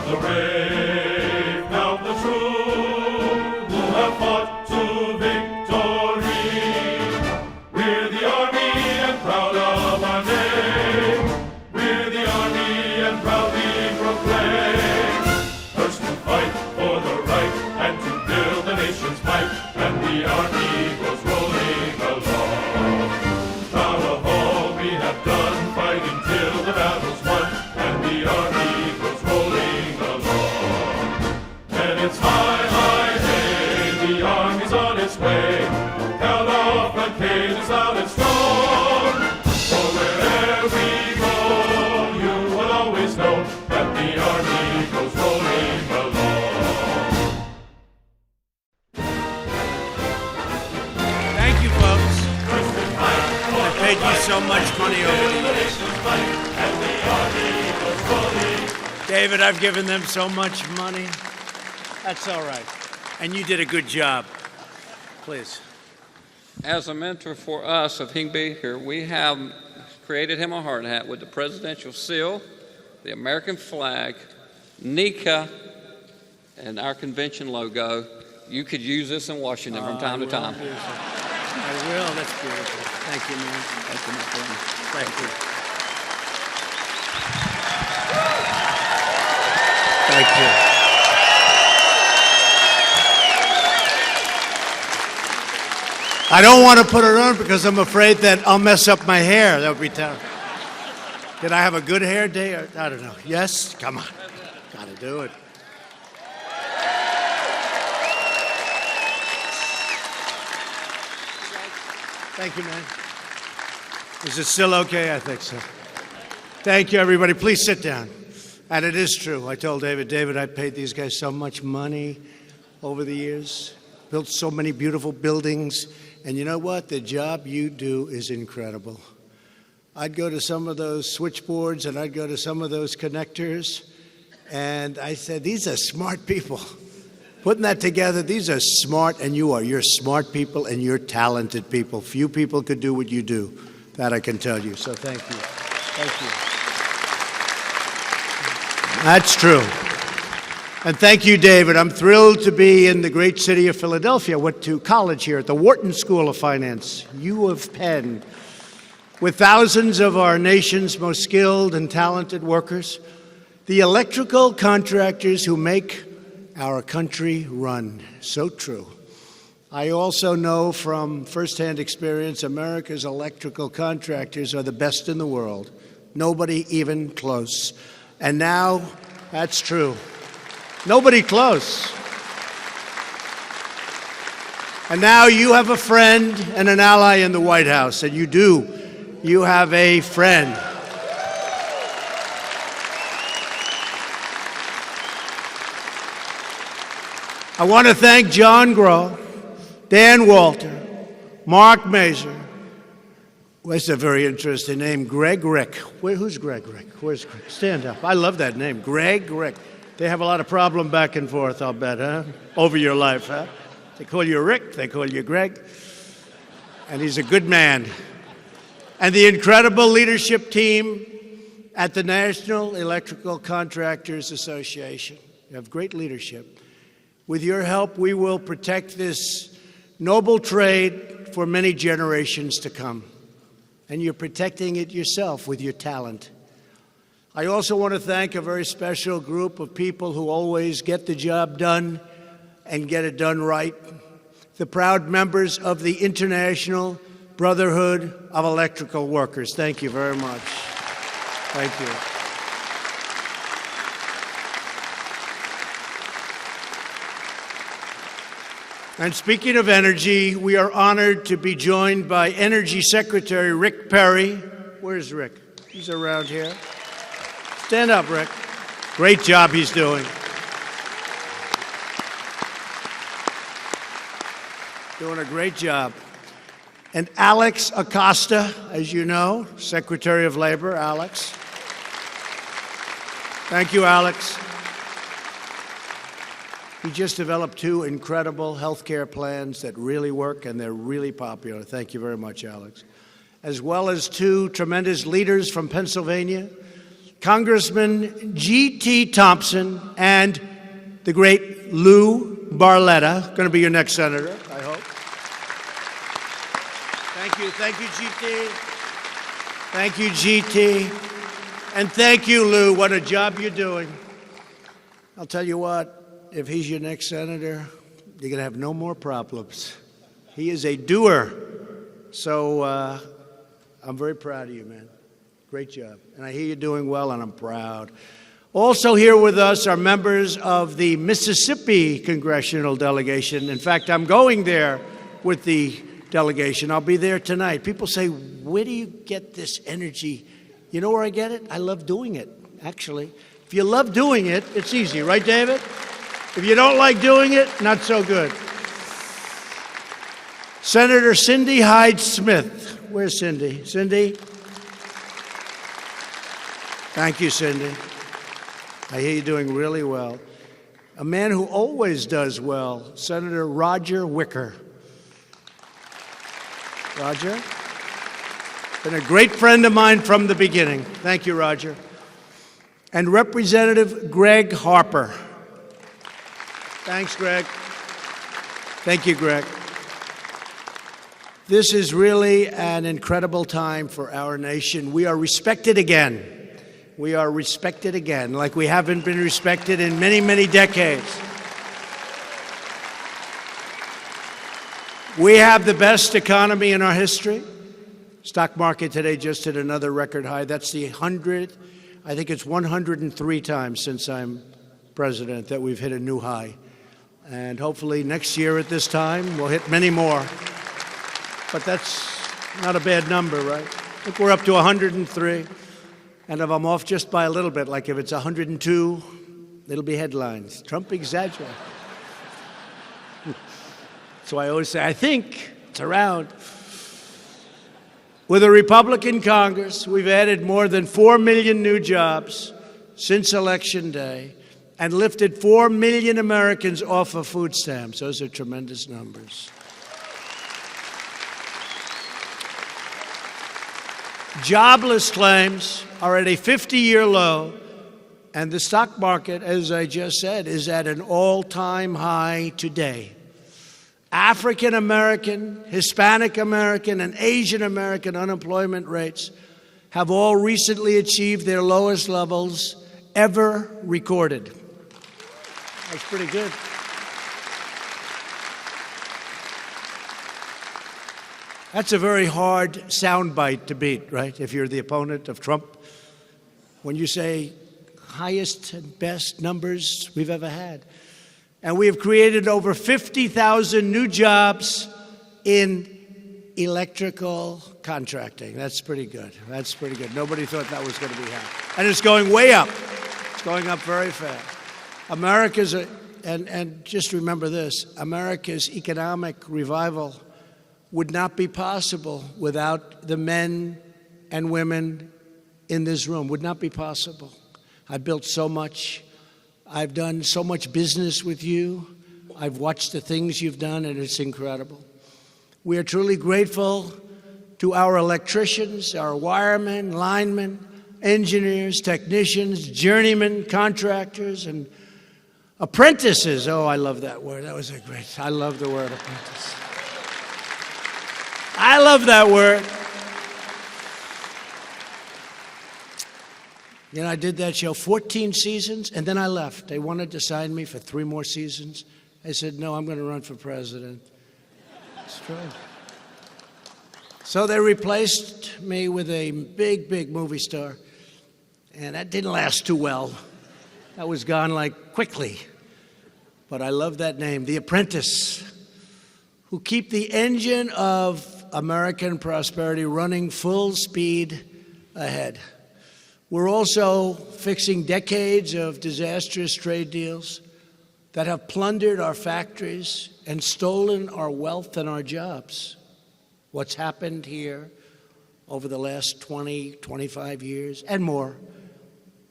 the brave, count the true, who have fought to victory. We're the army and proud of our name. We're the army and proudly proclaim. First to fight for the right and to build the nation's might, and the army goes rolling along. Proud of all we have done, fighting till the battle's won, and the army goes rolling along. And it's high, high, hey, the army's on its way. Count off the cages loud and strong. For wherever we go, you will always know that the army goes rolling along. Thank you, folks. I paid you so much money over the years. David, I've given them so much money. That's all right. And you did a good job. Please. As a mentor for us, if he can be here, we have created him a hard hat with the presidential seal, the American flag, NECA, and our convention logo. You could use this in Washington from time to time. I will. That's beautiful. Thank you, man. Thank you, my friend. Thank you. Thank you. I don't want to put it on because I'm afraid that I'll mess up my hair. That would be terrible. Did I have a good hair day? I don't know. Yes? Come on. Got to do it. Thank you, man. Is it still okay? I think so. Thank you, everybody. Please sit down. And it is true. I told David, I paid these guys so much money over the years, built so many beautiful buildings. And you know what? The job you do is incredible. I'd go to some of those switchboards and I'd go to some of those connectors. And I said, these are smart people. Putting that together, these are smart, and you are. You're smart people and you're talented people. Few people could do what you do. That I can tell you. So thank you. Thank you. That's true. And thank you, David. I'm thrilled to be in the great city of Philadelphia. I went to college here at the Wharton School of Finance, U of Penn, with thousands of our nation's most skilled and talented workers, the electrical contractors who make our country run. So true. I also know from firsthand experience America's electrical contractors are the best in the world. Nobody even close. And now, that's true. Nobody close. And now you have a friend and an ally in the White House, and you do. You have a friend. I want to thank John Groh, Dan Walter, Mark Mazur. That's a very interesting name, Greg Rick. Who's Greg Rick? Where's Greg? Stand up. I love that name, Greg Rick. They have a lot of problem back and forth, I'll bet, huh? Over your life, huh? They call you Rick, they call you Greg. And he's a good man. And the incredible leadership team at the National Electrical Contractors Association. You have great leadership. With your help, we will protect this noble trade for many generations to come. And you're protecting it yourself with your talent. I also want to thank a very special group of people who always get the job done and get it done right. The proud members of the International Brotherhood of Electrical Workers. Thank you very much. Thank you. And speaking of energy, we are honored to be joined by Energy Secretary Rick Perry. Where's Rick? He's around here. Stand up, Rick. Great job he's doing. Doing a great job. And Alex Acosta, as you know, Secretary of Labor, Alex. Thank you, Alex. We just developed 2 incredible health care plans that really work, and they're really popular. Thank you very much, Alex. As well as 2 tremendous leaders from Pennsylvania, Congressman G.T. Thompson, and the great Lou Barletta, going to be your next senator, I hope. Thank you, G.T. Thank you, G.T. And thank you, Lou. What a job you're doing. I'll tell you what, if he's your next senator, you're going to have no more problems. He is a doer. So I'm very proud of you, man. Great job. And I hear you're doing well, and I'm proud. Also here with us are members of the Mississippi congressional delegation. In fact, I'm going there with the delegation. I'll be there tonight. People say, where do you get this energy? You know where I get it? I love doing it, actually. If you love doing it, it's easy, right, David? If you don't like doing it, not so good. Senator Cindy Hyde-Smith. Where's Cindy? Cindy? Thank you, Cindy. I hear you're doing really well. A man who always does well, Senator Roger Wicker. Roger? Been a great friend of mine from the beginning. Thank you, Roger. And Representative Greg Harper. Thanks, Greg. Thank you, Greg. This is really an incredible time for our nation. We are respected again. We are respected again, like we haven't been respected in many, many decades. We have the best economy in our history. Stock market today just hit another record high. That's the 100th, I think it's 103 times since I'm president that we've hit a new high. And hopefully next year at this time, we'll hit many more. But that's not a bad number, right? I think we're up to 103. And if I'm off just by a little bit, like if it's 102, it'll be headlines. Trump exaggerated. So I always say, I think it's around. With a Republican Congress, we've added more than 4 million new jobs since Election Day and lifted 4 million Americans off of food stamps. Those are tremendous numbers. Jobless claims are at a 50-year low, and the stock market, as I just said, is at an all-time high today. African American, Hispanic American, and Asian American unemployment rates have all recently achieved their lowest levels ever recorded. That's pretty good. That's a very hard soundbite to beat, right? If you're the opponent of Trump, when you say highest and best numbers we've ever had. And we have created over 50,000 new jobs in electrical contracting. That's pretty good. That's pretty good. Nobody thought that was going to be happening. And it's going way up. It's going up very fast. America's, and just remember this, America's economic revival would not be possible without the men and women in this room. Would not be possible. I built so much. I've done so much business with you. I've watched the things you've done, and it's incredible. We are truly grateful to our electricians, our wiremen, linemen, engineers, technicians, journeymen, contractors, and apprentices. Oh, I love that word. That was a great, I love the word apprentice. I love that word. You know, I did that show 14 seasons, and then I left. They wanted to sign me for 3 more seasons. I said, no, I'm going to run for president. It's true. So they replaced me with a big, big movie star, and that didn't last too well. That was gone like quickly. But I love that name, The Apprentice, who keep the engine of American prosperity running full speed ahead. We're also fixing decades of disastrous trade deals that have plundered our factories and stolen our wealth and our jobs. What's happened here over the last 20, 25 years and more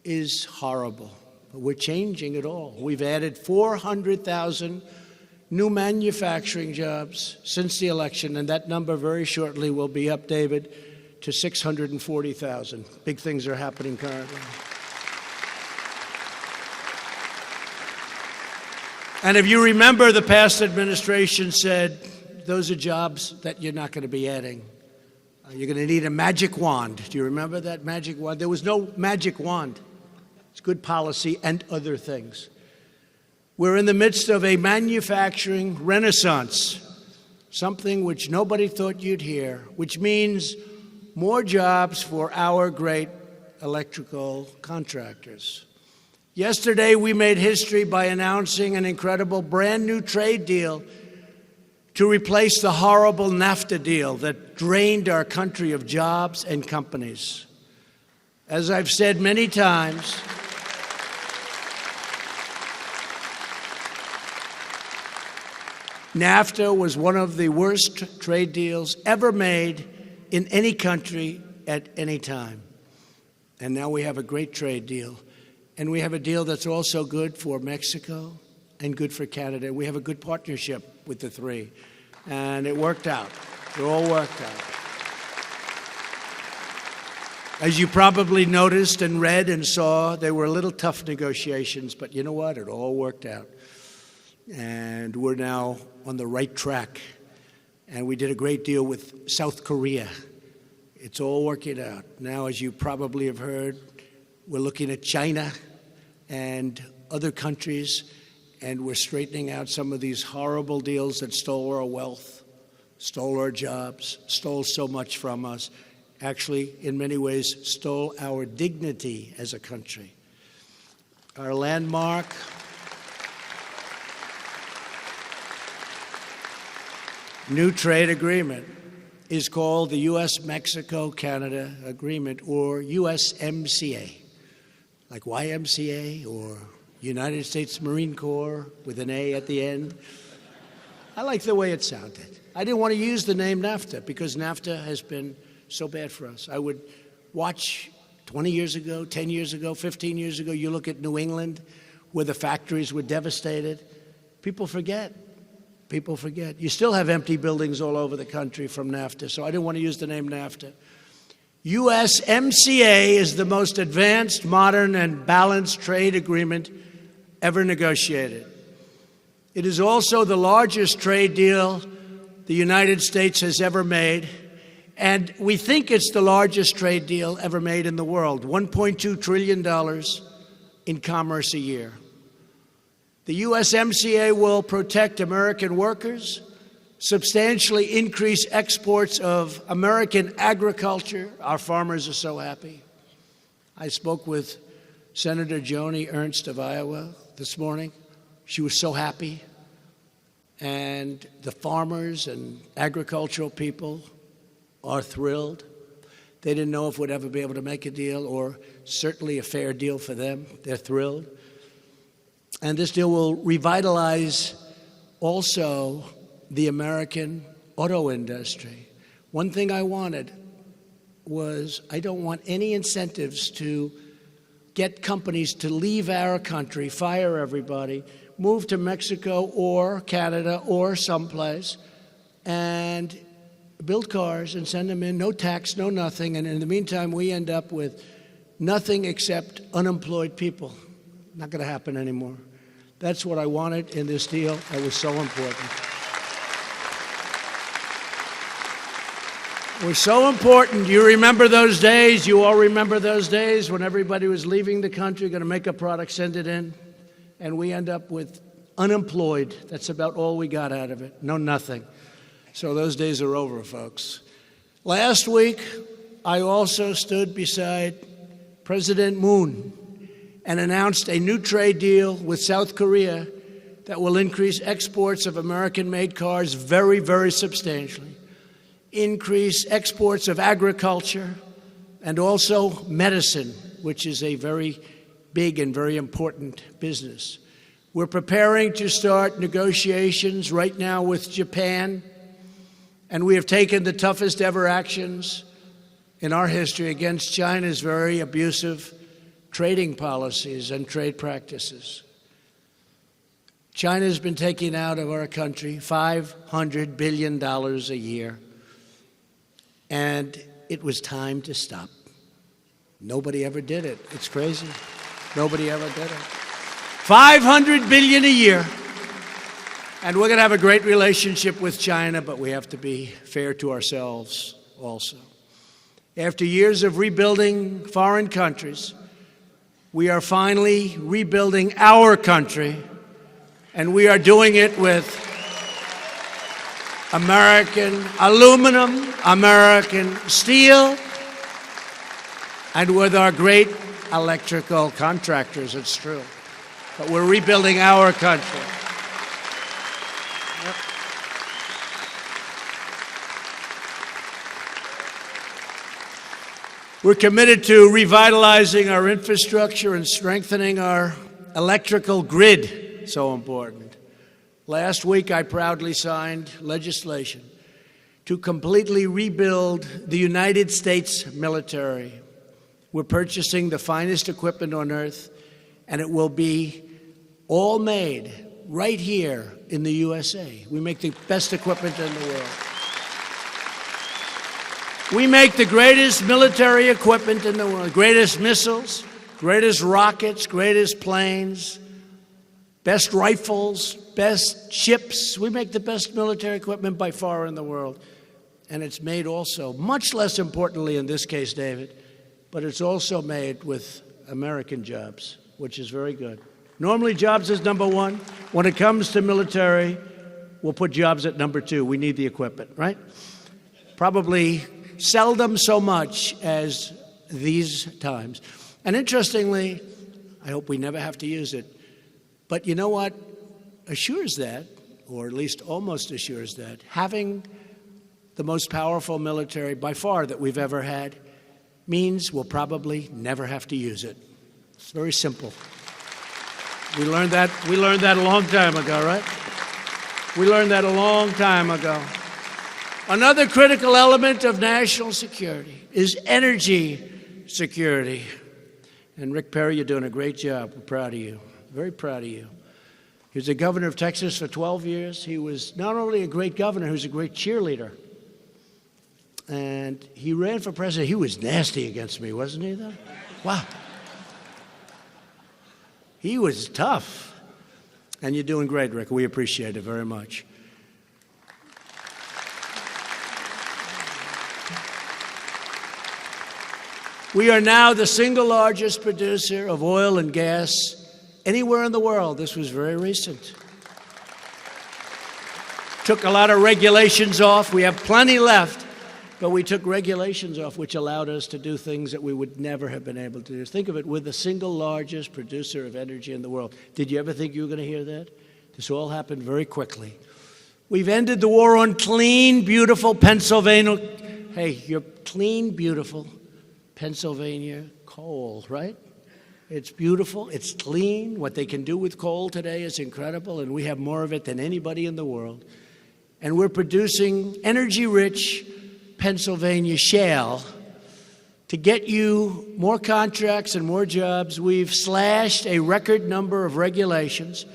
is horrible. But we're changing it all. We've added 400,000 new manufacturing jobs since the election, and that number very shortly will be up, David, to 640,000. Big things are happening currently. And if you remember, the past administration said, those are jobs that you're not going to be adding. You're going to need a magic wand. Do you remember that magic wand? There was no magic wand. It's good policy and other things. We're in the midst of a manufacturing renaissance, something which nobody thought you'd hear, which means more jobs for our great electrical contractors. Yesterday, we made history by announcing an incredible brand new trade deal to replace the horrible NAFTA deal that drained our country of jobs and companies. As I've said many times, NAFTA was one of the worst trade deals ever made in any country at any time. And now we have a great trade deal. And we have a deal that's also good for Mexico and good for Canada. We have a good partnership with the three. And it worked out. It all worked out. As you probably noticed and read and saw, they were a little tough negotiations, but you know what? It all worked out. And we're now on the right track. And we did a great deal with South Korea. It's all working out. Now, as you probably have heard, we're looking at China and other countries, and we're straightening out some of these horrible deals that stole our wealth, stole our jobs, stole so much from us, actually, in many ways, stole our dignity as a country. Our landmark new trade agreement is called the U.S.-Mexico-Canada Agreement, or USMCA, like YMCA or United States Marine Corps with an A at the end. I like the way it sounded. I didn't want to use the name NAFTA because NAFTA has been so bad for us. I would watch 20 years ago, 10 years ago, 15 years ago, you look at New England where the factories were devastated. People forget. People forget. You still have empty buildings all over the country from NAFTA, so I didn't want to use the name NAFTA. USMCA is the most advanced, modern, and balanced trade agreement ever negotiated. It is also the largest trade deal the United States has ever made, and we think it's the largest trade deal ever made in the world, $1.2 trillion in commerce a year. The USMCA will protect American workers, substantially increase exports of American agriculture. Our farmers are so happy. I spoke with Senator Joni Ernst of Iowa this morning. She was so happy. And the farmers and agricultural people are thrilled. They didn't know if we'd ever be able to make a deal, or certainly a fair deal for them. They're thrilled. And this deal will revitalize also the American auto industry. One thing I wanted was I don't want any incentives to get companies to leave our country, fire everybody, move to Mexico or Canada or someplace, and build cars and send them in, no tax, no nothing, and in the meantime we end up with nothing except unemployed people. Not going to happen anymore. That's what I wanted in this deal. That was so important. It was so important. You remember those days? You all remember those days when everybody was leaving the country, going to make a product, send it in, and we end up with unemployed. That's about all we got out of it. No, nothing. So those days are over, folks. Last week, I also stood beside President Moon and announced a new trade deal with South Korea that will increase exports of American-made cars very, very substantially, increase exports of agriculture, and also medicine, which is a very big and very important business. We're preparing to start negotiations right now with Japan, and we have taken the toughest ever actions in our history against China's very abusive trading policies and trade practices. China has been taking out of our country $500 billion a year, and it was time to stop. Nobody ever did it. It's crazy. Nobody ever did it. $500 billion a year, And we're going to have a great relationship with China, but we have to be fair to ourselves also. After years of rebuilding foreign countries, we are finally rebuilding our country, and we are doing it with American aluminum, American steel, and with our great electrical contractors, it's true. But we're rebuilding our country. Yep. We're committed to revitalizing our infrastructure and strengthening our electrical grid, so important. Last week, I proudly signed legislation to completely rebuild the United States military. We're purchasing the finest equipment on earth, and it will be all made right here in the USA. We make the best equipment in the world. We make the greatest military equipment in the world, greatest missiles, greatest rockets, greatest planes, best rifles, best ships. We make the best military equipment by far in the world. And it's made also, much less importantly in this case, David, but it's also made with American jobs, which is very good. Normally, jobs is number one. When it comes to military, we'll put jobs at number two. We need the equipment, right? Probably seldom so much as these times. And interestingly, I hope we never have to use it, but you know what assures that, or at least almost assures that? Having the most powerful military by far that we've ever had means we'll probably never have to use it. It's very simple. We learned that a long time ago, right? We learned that a long time ago. Another critical element of national security is energy security. And Rick Perry, you're doing a great job. We're proud of you. Very proud of you. He was the governor of Texas for 12 years. He was not only a great governor, he was a great cheerleader. And he ran for president. He was nasty against me, wasn't he, though? Wow. He was tough. And you're doing great, Rick. We appreciate it very much. We are now the single largest producer of oil and gas anywhere in the world. This was very recent. Took a lot of regulations off. We have plenty left, but we took regulations off, which allowed us to do things that we would never have been able to do. Think of it, we're the single largest producer of energy in the world. Did you ever think you were going to hear that? This all happened very quickly. We've ended the war on clean, beautiful Pennsylvania. Hey, you're clean, beautiful Pennsylvania coal, right? It's beautiful, it's clean. What they can do with coal today is incredible, and we have more of it than anybody in the world. And we're producing energy-rich Pennsylvania shale to get you more contracts and more jobs. We've slashed a record number of regulations,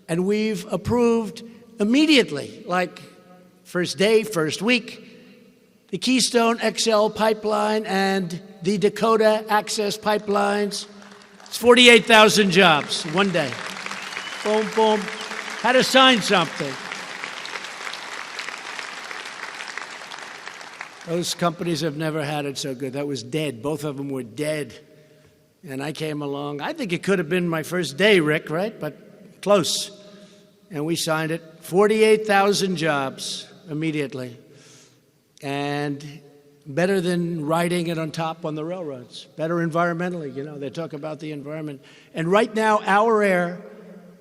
and we've approved immediately, like first day, first week, the Keystone XL pipeline and the Dakota Access pipelines. It's 48,000 jobs one day. Boom, boom. Had to sign something. Those companies have never had it so good. That was dead. Both of them were dead. And I came along. I think it could have been my first day, Rick, right? But close. And we signed it. 48,000 jobs immediately. And better than riding it on top on the railroads. Better environmentally, you know, they talk about the environment. And right now, our air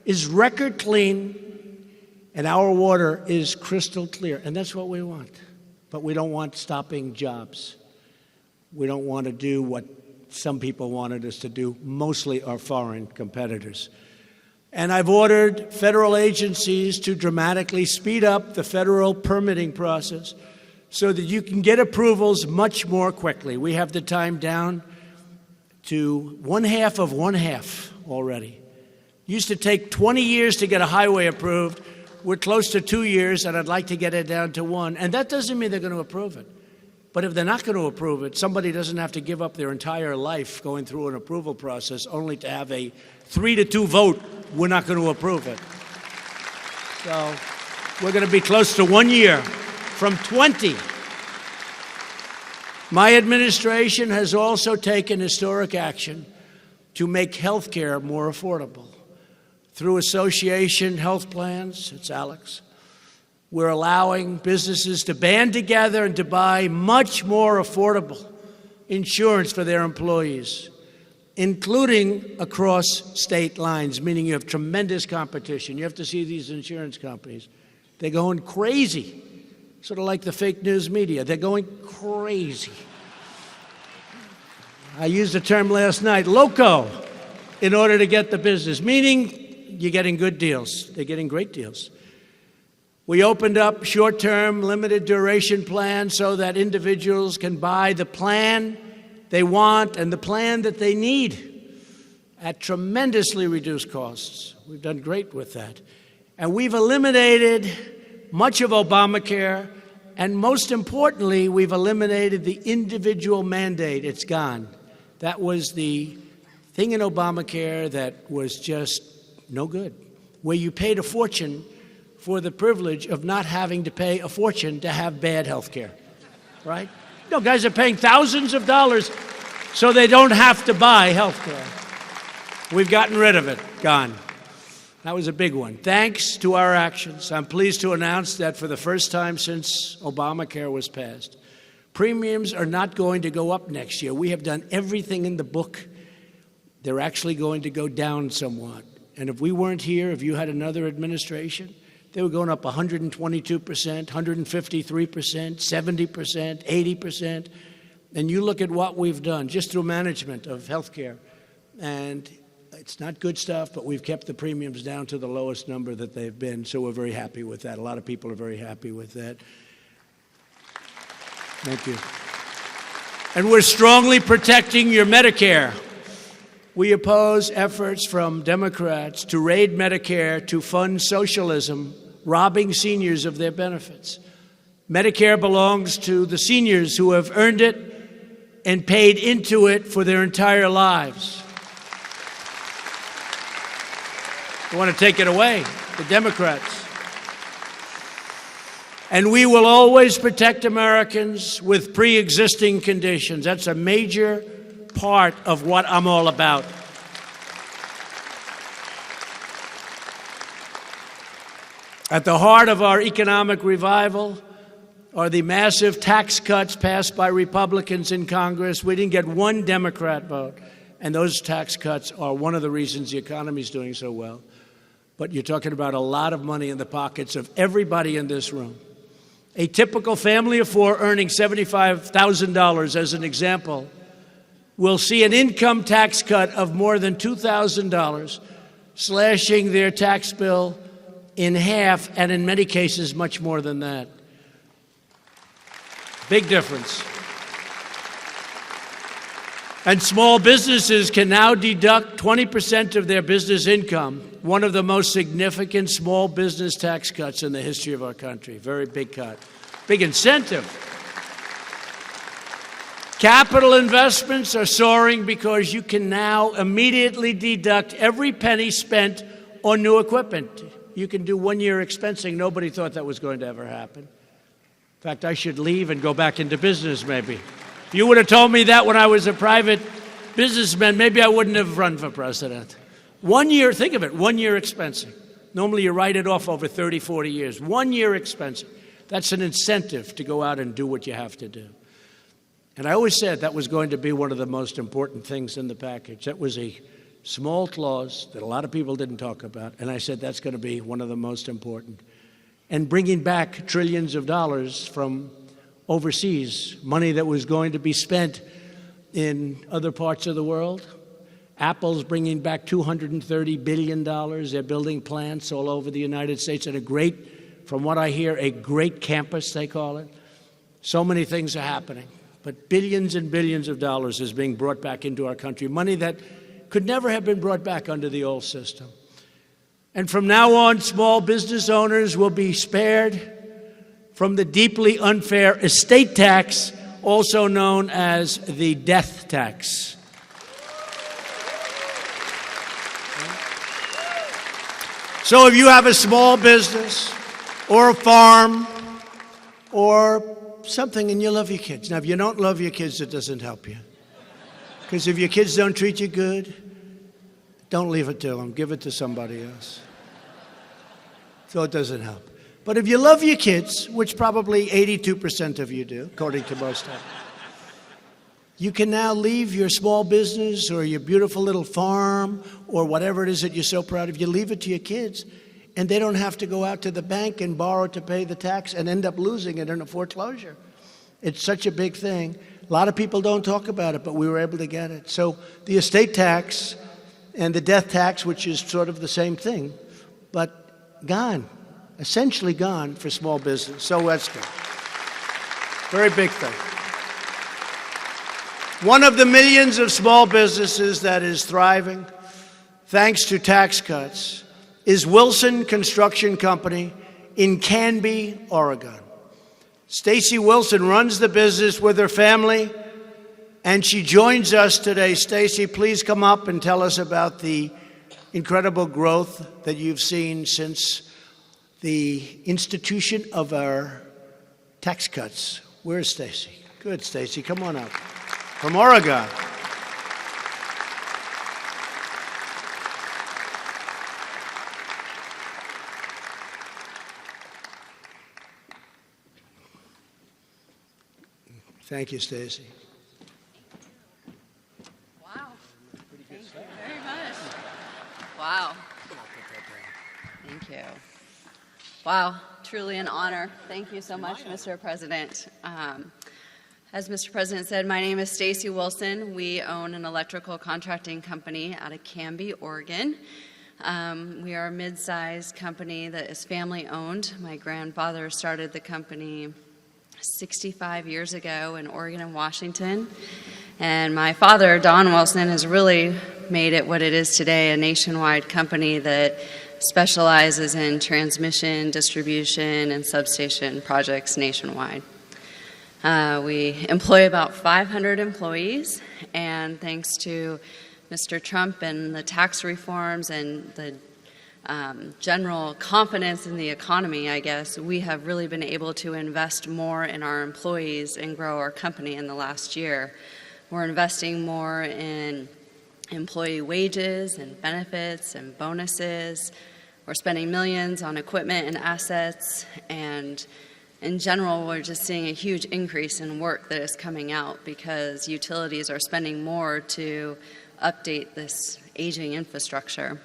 is record clean, and our water is crystal clear. And that's what we want. But we don't want stopping jobs. We don't want to do what some people wanted us to do, mostly our foreign competitors. And I've ordered federal agencies to dramatically speed up the federal permitting process so that you can get approvals much more quickly. We have the time down to one half already. Used to take 20 years to get a highway approved. We're close to 2 years, and I'd like to get it down to 1. And that doesn't mean they're going to approve it. But if they're not going to approve it, somebody doesn't have to give up their entire life going through an approval process only to have a 3-2 vote. We're not going to approve it. So We're going to be close to 1 year from 20. My administration has also taken historic action to make health care more affordable. Through association health plans, it's Alex, we're allowing businesses to band together and to buy much more affordable insurance for their employees, including across state lines, meaning you have tremendous competition. You have to see these insurance companies. They're going crazy, sort of like the fake news media. They're going crazy. I used the term last night, loco, in order to get the business, meaning you're getting good deals. They're getting great deals. We opened up short-term, limited duration plans so that individuals can buy the plan they want and the plan that they need at tremendously reduced costs. We've done great with that. And we've eliminated much of Obamacare, and most importantly, we've eliminated the individual mandate. It's gone. That was the thing in Obamacare that was just no good, where you paid a fortune for the privilege of not having to pay a fortune to have bad health care, right? No, guys are paying thousands of dollars so they don't have to buy health care. We've gotten rid of it, gone. That was a big one. Thanks to our actions, I'm pleased to announce that for the first time since Obamacare was passed, premiums are not going to go up next year. We have done everything in the book. They're actually going to go down somewhat. And if we weren't here, if you had another administration, they were going up 122%, 153%, 70%, 80%. And you look at what we've done just through management of health care. And it's not good stuff, but we've kept the premiums down to the lowest number that they've been. So we're very happy with that. A lot of people are very happy with that. Thank you. And we're strongly protecting your Medicare. We oppose efforts from Democrats to raid Medicare to fund socialism, robbing seniors of their benefits. Medicare belongs to the seniors who have earned it and paid into it for their entire lives. They want to take it away, the Democrats. And we will always protect Americans with pre-existing conditions. That's a major part of what I'm all about. At the heart of our economic revival are the massive tax cuts passed by Republicans in Congress. We didn't get one Democrat vote, and those tax cuts are one of the reasons the economy is doing so well. But you're talking about a lot of money in the pockets of everybody in this room. A typical family of four earning $75,000, as an example, will see an income tax cut of more than $2,000, slashing their tax bill in half, and in many cases, much more than that. Big difference. And small businesses can now deduct 20% of their business income, one of the most significant small business tax cuts in the history of our country. Very big cut. Big incentive. Capital investments are soaring because you can now immediately deduct every penny spent on new equipment. You can do 1 year expensing. Nobody thought that was going to ever happen. In fact, I should leave and go back into business maybe. If you would have told me that when I was a private businessman, maybe I wouldn't have run for president. 1 year, think of it, 1 year expensing. Normally you write it off over 30, 40 years. 1 year expensing. That's an incentive to go out and do what you have to do. And I always said that was going to be one of the most important things in the package. That was a small clause that a lot of people didn't talk about. And I said that's going to be one of the most important. And bringing back trillions of dollars from overseas, money that was going to be spent in other parts of the world. Apple's bringing back $230 billion. They're building plants all over the United States at a great, from what I hear, a great campus, they call it. So many things are happening. But billions and billions of dollars is being brought back into our country, money that could never have been brought back under the old system. And from now on, small business owners will be spared from the deeply unfair estate tax, also known as the death tax. So if you have a small business or a farm or something, and you love your kids. Now, if you don't love your kids, it doesn't help you. Because if your kids don't treat you good, don't leave it to them. Give it to somebody else. So it doesn't help. But if you love your kids, which probably 82% of you do, according to most of them, you can now leave your small business or your beautiful little farm or whatever it is that you're so proud of. You leave it to your kids, and they don't have to go out to the bank and borrow to pay the tax and end up losing it in a foreclosure. It's such a big thing. A lot of people don't talk about it, but we were able to get it. So the estate tax and the death tax, which is sort of the same thing, but gone, essentially gone for small business. So that's good. Very big thing. One of the millions of small businesses that is thriving, thanks to tax cuts, is Wilson Construction Company in Canby, Oregon. Stacy Wilson runs the business with her family, and she joins us today. Stacy, please come up and tell us about the incredible growth that you've seen since the institution of our tax cuts. Where's Stacy? Good, Stacy, come on up. From Oregon. Thank you, Stacy. Wow. Thank you very much. Wow. Thank you. Wow, truly an honor. Thank you so much, Mr. President. As Mr. President said, my name is Stacy Wilson. We own an electrical contracting company out of Canby, Oregon. We are a mid-sized company that is family-owned. My grandfather started the company 65 years ago in Oregon and Washington. And my father, Don Wilson, has really made it what it is today, a nationwide company that specializes in transmission, distribution, and substation projects nationwide. We employ about 500 employees, and thanks to Mr. Trump and the tax reforms and the general confidence in the economy, I guess, we have really been able to invest more in our employees and grow our company in the last year. We're investing more in employee wages and benefits and bonuses. We're spending millions on equipment and assets, and in general, we're just seeing a huge increase in work that is coming out because utilities are spending more to update this aging infrastructure.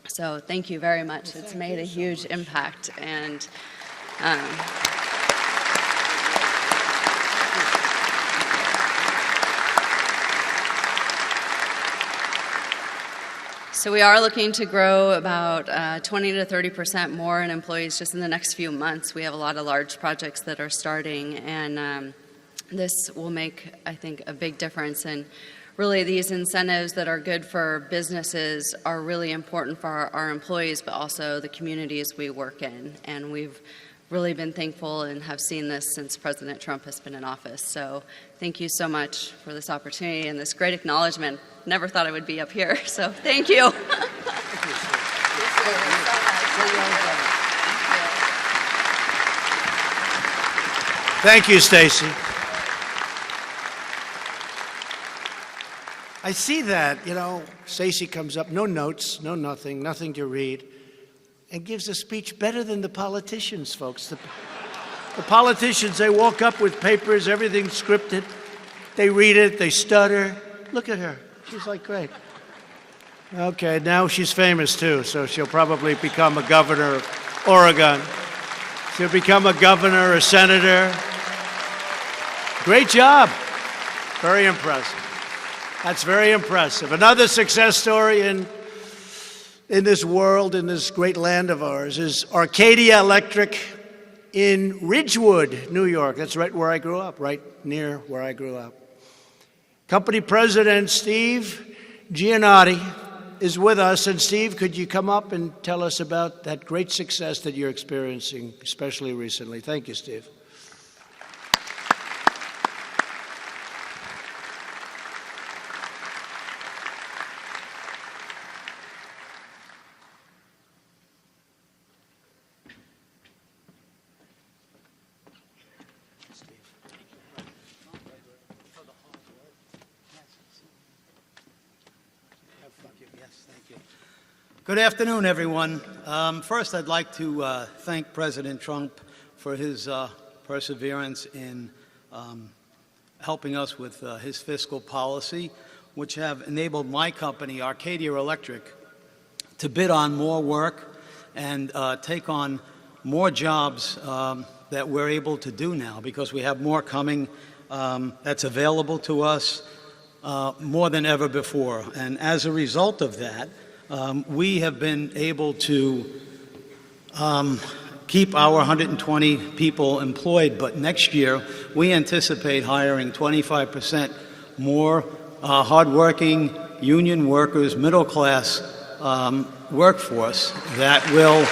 So thank you very much. It's made a huge impact. And so we are looking to grow about 20 to 30% more in employees just in the next few months. We have a lot of large projects that are starting, and this will make, I think, a big difference. And really, these incentives that are good for businesses are really important for our employees, but also the communities we work in. And we've really been thankful and have seen this since President Trump has been in office. So thank you so much for this opportunity and this great acknowledgement. Never thought I would be up here, so thank you. Thank you, Stacy. I see that, Stacy comes up, no notes, no nothing to read, and gives a speech better than the politicians, folks. The politicians, they walk up with papers, everything scripted. They read it, they stutter. Look at her. She's like, great. Okay, now she's famous too, so she'll probably become a governor of Oregon. She'll become a governor, a senator. Great job. Very impressive. That's very impressive. Another success story in this world, in this great land of ours, is Arcadia Electric in Ridgewood, New York. That's right where I grew up, right near where I grew up. Company President Steve Giannotti is with us. And Steve, could you come up and tell us about that great success that you're experiencing, especially recently? Thank you, Steve. Good afternoon, everyone. First, I'd like to thank President Trump for his perseverance in helping us with his fiscal policy, which have enabled my company, Arcadia Electric, to bid on more work and take on more jobs that we're able to do now because we have more coming that's available to us more than ever before. And as a result of that, we have been able to keep our 120 people employed, but next year we anticipate hiring 25% more hardworking union workers, middle-class workforce that will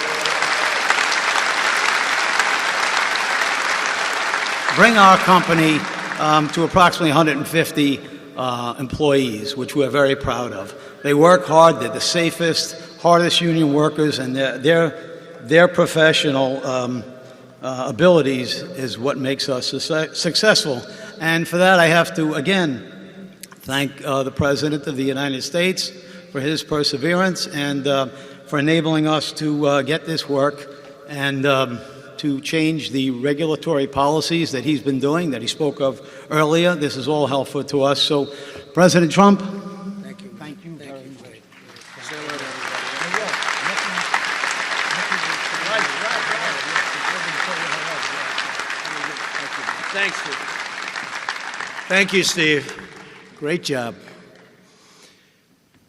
bring our company to approximately 150 employees, which we're very proud of. They work hard. They're the safest, hardest union workers, and their professional abilities is what makes us successful. And for that, I have to, again, thank the President of the United States for his perseverance and for enabling us to get this work and to change the regulatory policies that he's been doing, that he spoke of earlier. This is all helpful to us. So, President Trump, thank you. Thank you very much. Thanks, Steve. Thank you, Steve. Great job.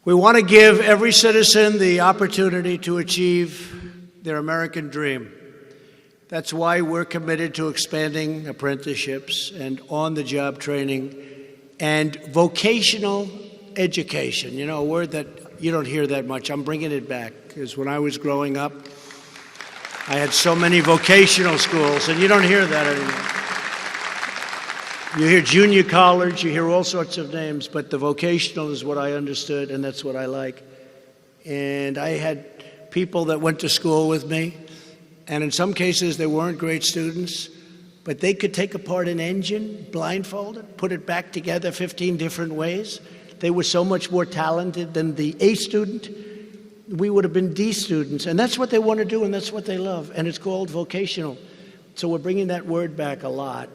We want to give every citizen the opportunity to achieve their American dream. That's why we're committed to expanding apprenticeships and on-the-job training and vocational education. You know, a word that you don't hear that much. I'm bringing it back because when I was growing up, I had so many vocational schools, and you don't hear that anymore. You hear junior college, you hear all sorts of names, but the vocational is what I understood, and that's what I like. And I had people that went to school with me, and in some cases they weren't great students, but they could take apart an engine blindfolded, put it back together 15 different ways. They were so much more talented than the A student. We would have been D students, and that's what they want to do, and that's what they love, and it's called vocational. So we're bringing that word back a lot.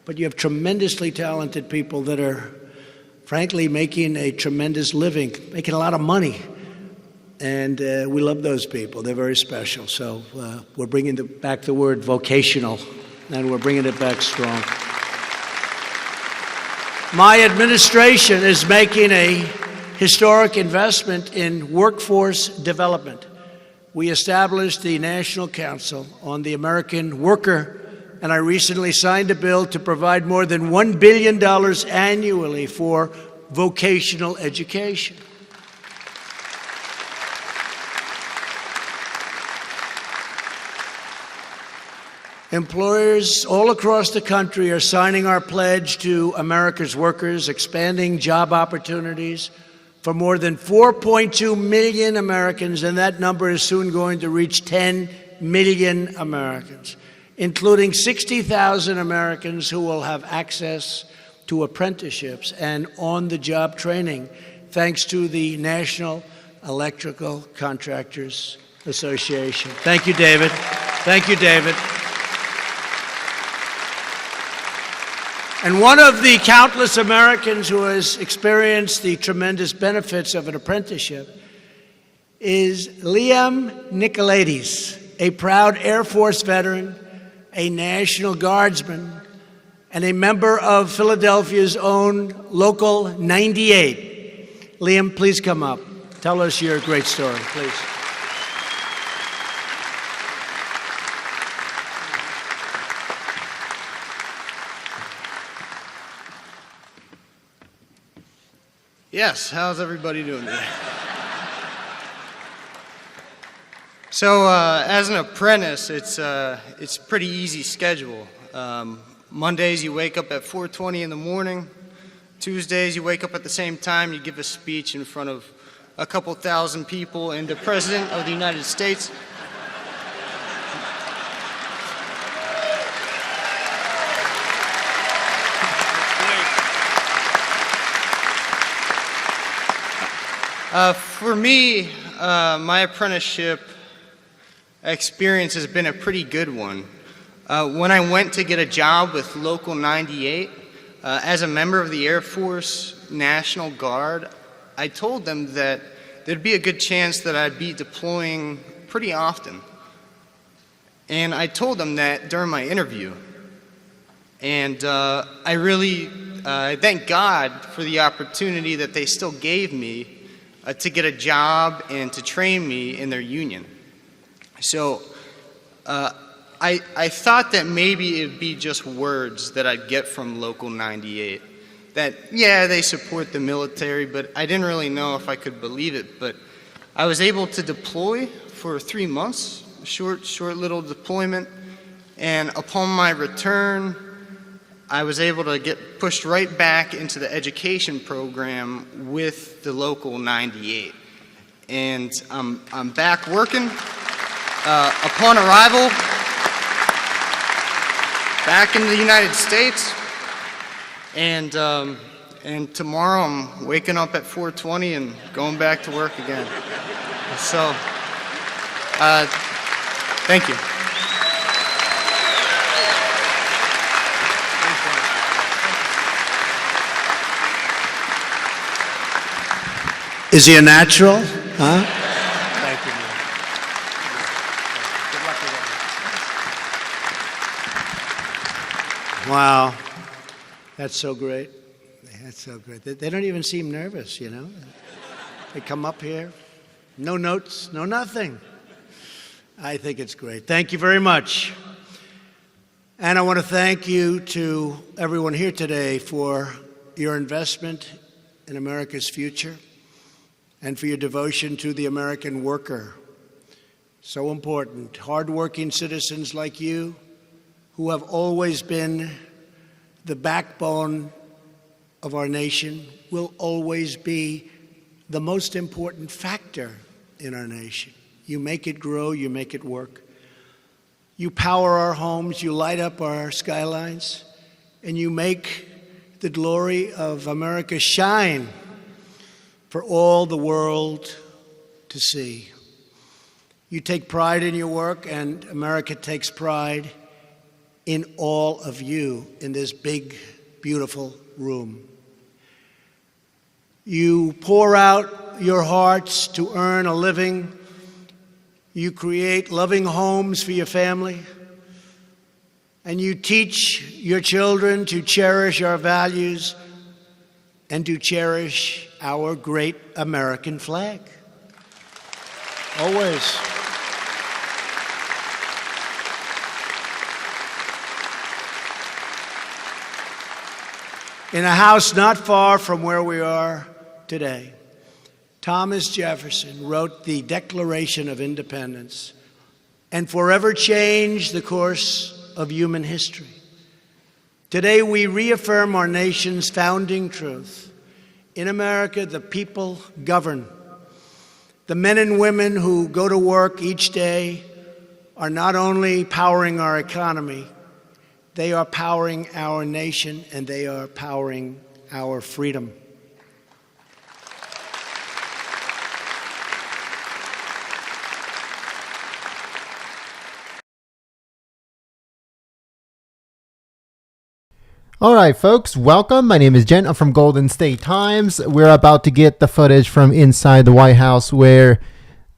But you have tremendously talented people that are, frankly, making a tremendous living, making a lot of money. And we love those people. They're very special. So we're bringing back the word vocational, and we're bringing it back strong. My administration is making a historic investment in workforce development. We established the National Council on the American Worker, and I recently signed a bill to provide more than $1 billion annually for vocational education. Employers all across the country are signing our pledge to America's workers, expanding job opportunities for more than 4.2 million Americans, and that number is soon going to reach 10 million Americans, including 60,000 Americans who will have access to apprenticeships and on-the-job training, thanks to the National Electrical Contractors Association. Thank you, David. Thank you, David. And one of the countless Americans who has experienced the tremendous benefits of an apprenticeship is Liam Nicolaides, a proud Air Force veteran, a National Guardsman, and a member of Philadelphia's own Local 98. Liam, please come up. Tell us your great story, please. Yes, how's everybody doing today? So, as an apprentice, it's a pretty easy schedule. Mondays, you wake up at 4:20 in the morning. Tuesdays, you wake up at the same time. You give a speech in front of a couple thousand people and the President of the United States. For me, my apprenticeship experience has been a pretty good one. When I went to get a job with Local 98, as a member of the Air Force National Guard, I told them that there'd be a good chance that I'd be deploying pretty often. And I told them that during my interview. And I really thank God for the opportunity that they still gave me to get a job and to train me in their union. So I thought that maybe it'd be just words that I'd get from Local 98. That, yeah, they support the military, but I didn't really know if I could believe it. But I was able to deploy for 3 months, short little deployment. And upon my return, I was able to get pushed right back into the education program with the Local 98. And I'm back working. Upon arrival, back in the United States, and tomorrow I'm waking up at 4:20 and going back to work again. So, thank you. Is he a natural? Huh? Thank you, man. Good luck with that. Wow. That's so great. That's so great. They don't even seem nervous, you know. They come up here, no notes, no nothing. I think it's great. Thank you very much. And I want to thank you to everyone here today for your investment in America's future and for your devotion to the American worker. So important. Hardworking citizens like you who have always been the backbone of our nation will always be the most important factor in our nation. You make it grow, you make it work. You power our homes, you light up our skylines, and you make the glory of America shine for all the world to see. You take pride in your work, and America takes pride in all of you in this big, beautiful room. You pour out your hearts to earn a living. You create loving homes for your family. And you teach your children to cherish our values and to cherish our great American flag. Always. In a house not far from where we are today, Thomas Jefferson wrote the Declaration of Independence and forever changed the course of human history. Today, we reaffirm our nation's founding truth. In America, the people govern. The men and women who go to work each day are not only powering our economy, they are powering our nation, and they are powering our freedom. All right, folks, welcome. My name is Jen. I'm from Golden State Times. We're about to get the footage from inside the White House where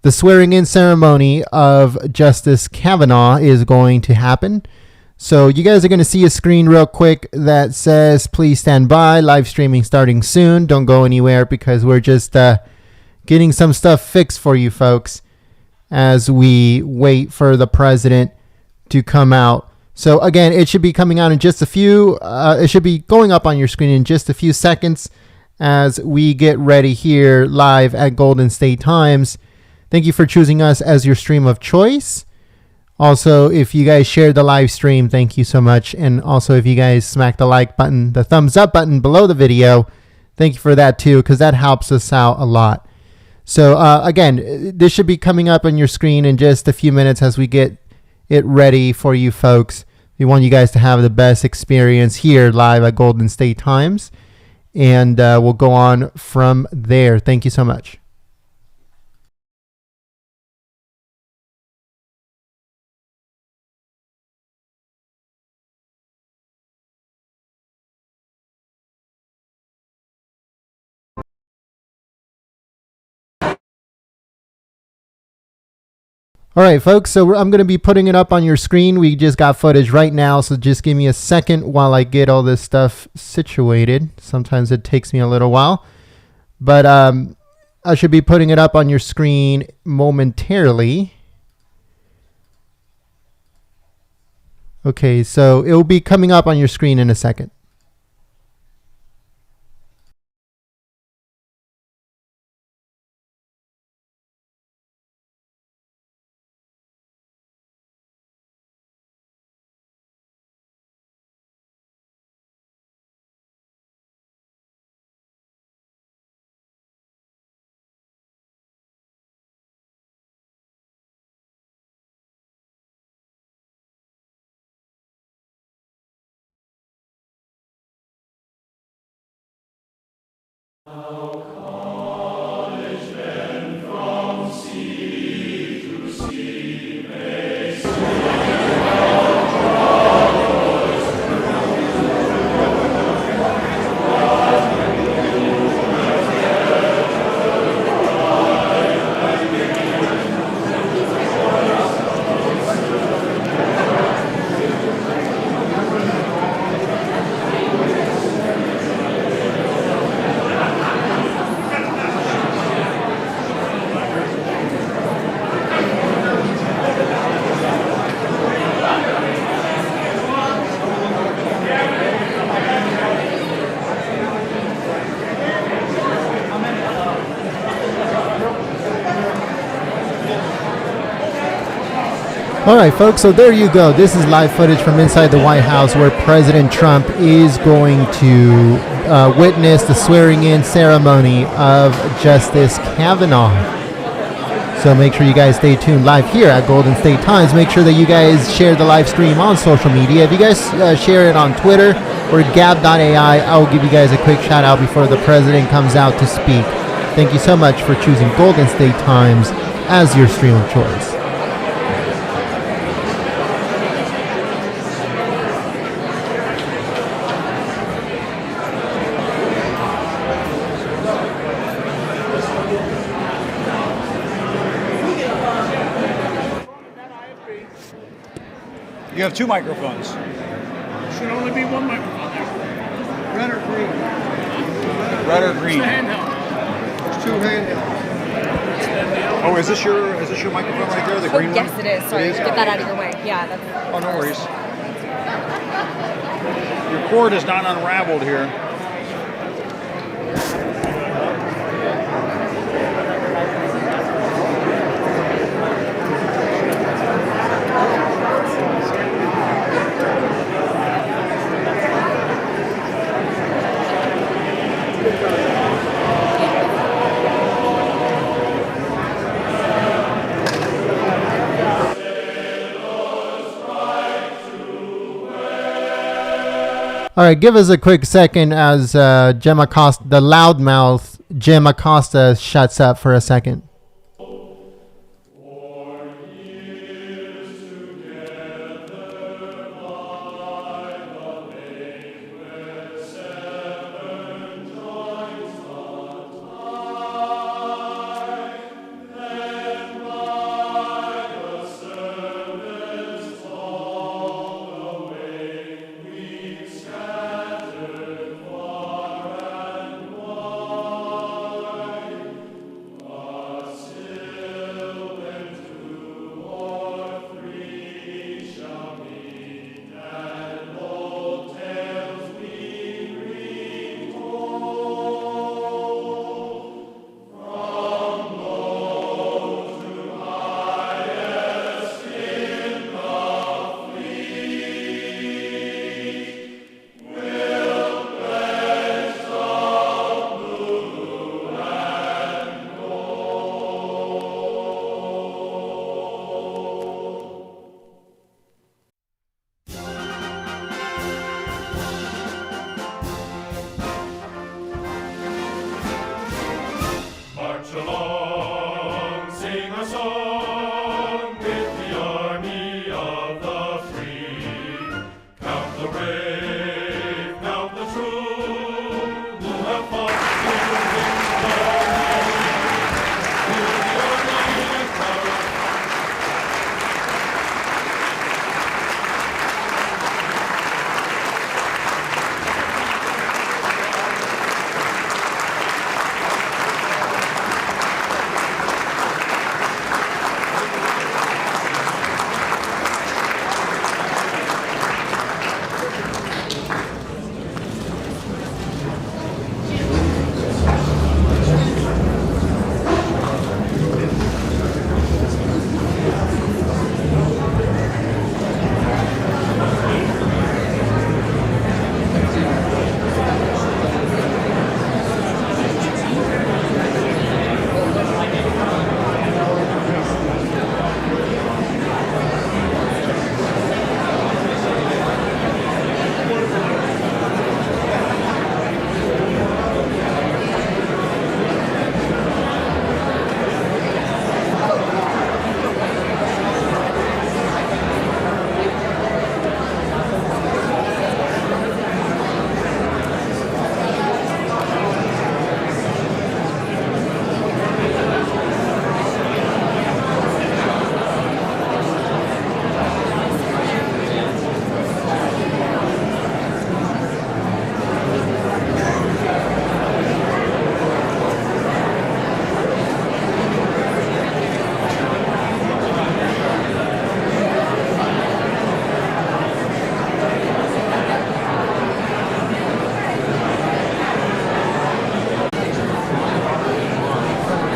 the swearing-in ceremony of Justice Kavanaugh is going to happen. So you guys are going to see a screen real quick that says, please stand by, live streaming starting soon. Don't go anywhere because we're just getting some stuff fixed for you folks as we wait for the president to come out. So again, it should be coming out in just a few, it should be going up on your screen in just a few seconds as we get ready here live at Golden State Times. Thank you for choosing us as your stream of choice. Also, if you guys shared the live stream, thank you so much. And also, if you guys smack the like button, the thumbs up button below the video, thank you for that too, because that helps us out a lot. So again, this should be coming up on your screen in just a few minutes as we get it ready for you folks. We want you guys to have the best experience here live at Golden State Times. And we'll go on from there. Thank you so much. All right, folks, so I'm going to be putting it up on your screen. We just got footage right now, so just give me a second while I get all this stuff situated. Sometimes it takes me a little while, but I should be putting it up on your screen momentarily. Okay, so it will be coming up on your screen in a second. All right, folks, so there you go. This is live footage from inside the White House where President Trump is going to witness the swearing-in ceremony of Justice Kavanaugh. So make sure you guys stay tuned live here at Golden State Times. Make sure that you guys share the live stream on social media. If you guys share it on Twitter or gab.ai, I will give you guys a quick shout out before the president comes out to speak. Thank you so much for choosing Golden State Times as your stream of choice. You have two microphones. Should only be one microphone there. Red or green? Red or green? It's the handheld. There's two handhelds. Oh, is this your microphone right there? The green one? Yes, it is. Sorry, It is? get that out of your way. Yeah, that's. Oh, no worries. Your cord is not unraveled here. All right, give us a quick second as Jim Acosta, the loudmouth Jim Acosta, shuts up for a second.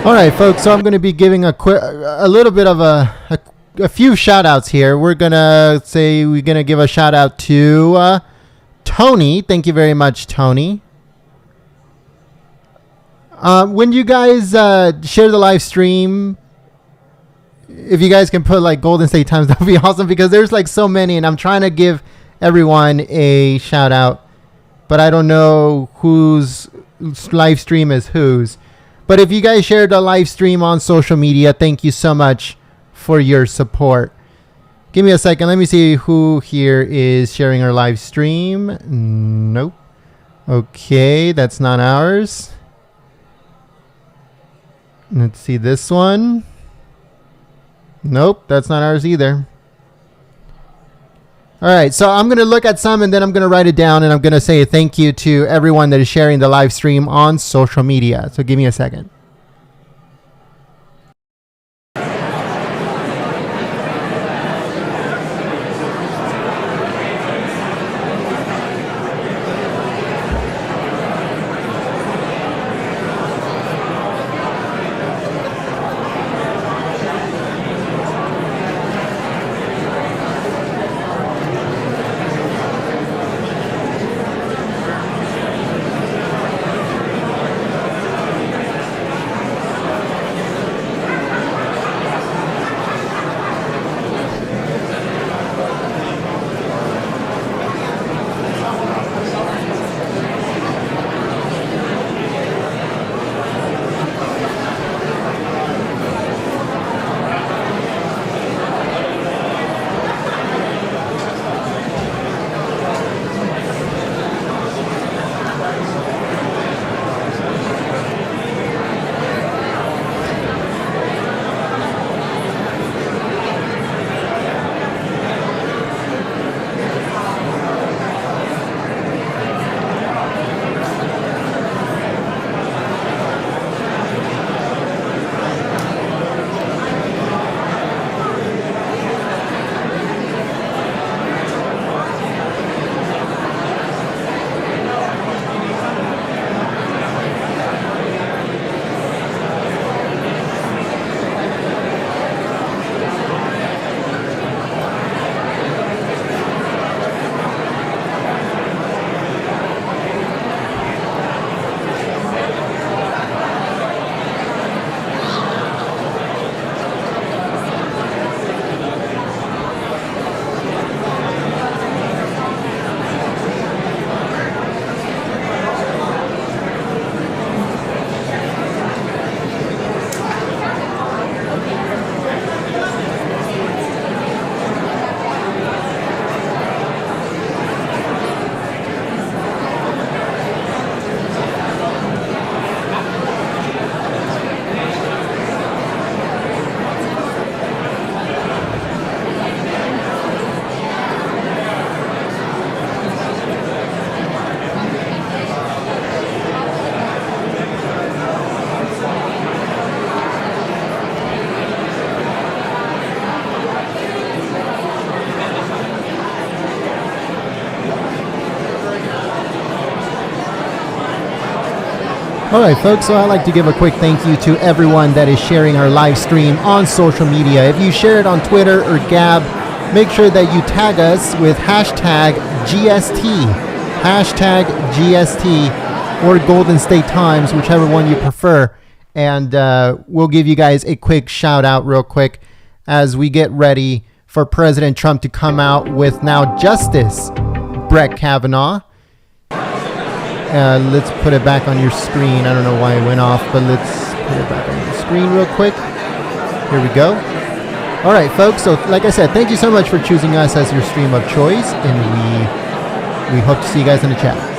All right, folks. So I'm going to be giving a little bit of a few shout outs here. We're going to give a shout out to Tony. Thank you very much, Tony. When you guys share the live stream, if you guys can put like Golden State Times, that would be awesome, because there's like so many and I'm trying to give everyone a shout out, but I don't know whose live stream is whose. But if you guys shared the live stream on social media, thank you so much for your support. Give me a second. Let me see who here is sharing our live stream. Nope. Okay, that's not ours. Let's see this one. Nope, that's not ours either. All right, so I'm going to look at some and then I'm going to write it down and I'm going to say thank you to everyone that is sharing the live stream on social media. So give me a second. All right, folks, so I'd like to give a quick thank you to everyone that is sharing our live stream on social media. If you share it on Twitter or Gab, make sure that you tag us with hashtag GST or Golden State Times, whichever one you prefer. And we'll give you guys a quick shout out real quick as we get ready for President Trump to come out with now Justice Brett Kavanaugh. Let's put it back on your screen. I don't know why it went off, but let's put it back on the screen real quick. Here we go. All right, folks. So like I said, thank you so much for choosing us as your stream of choice. And we hope to see you guys in the chat.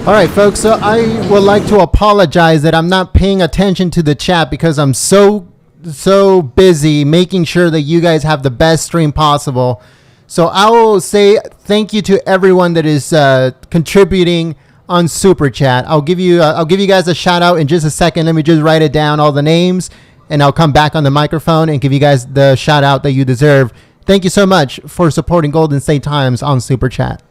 All right, folks. So I would like to apologize that I'm not paying attention to the chat because I'm so busy making sure that you guys have the best stream possible. So I will say thank you to everyone that is contributing on Super Chat. I'll give you guys a shout out in just a second. Let me just write it down, all the names, and I'll come back on the microphone and give you guys the shout out that you deserve. Thank you so much for supporting Golden State Times on Super Chat.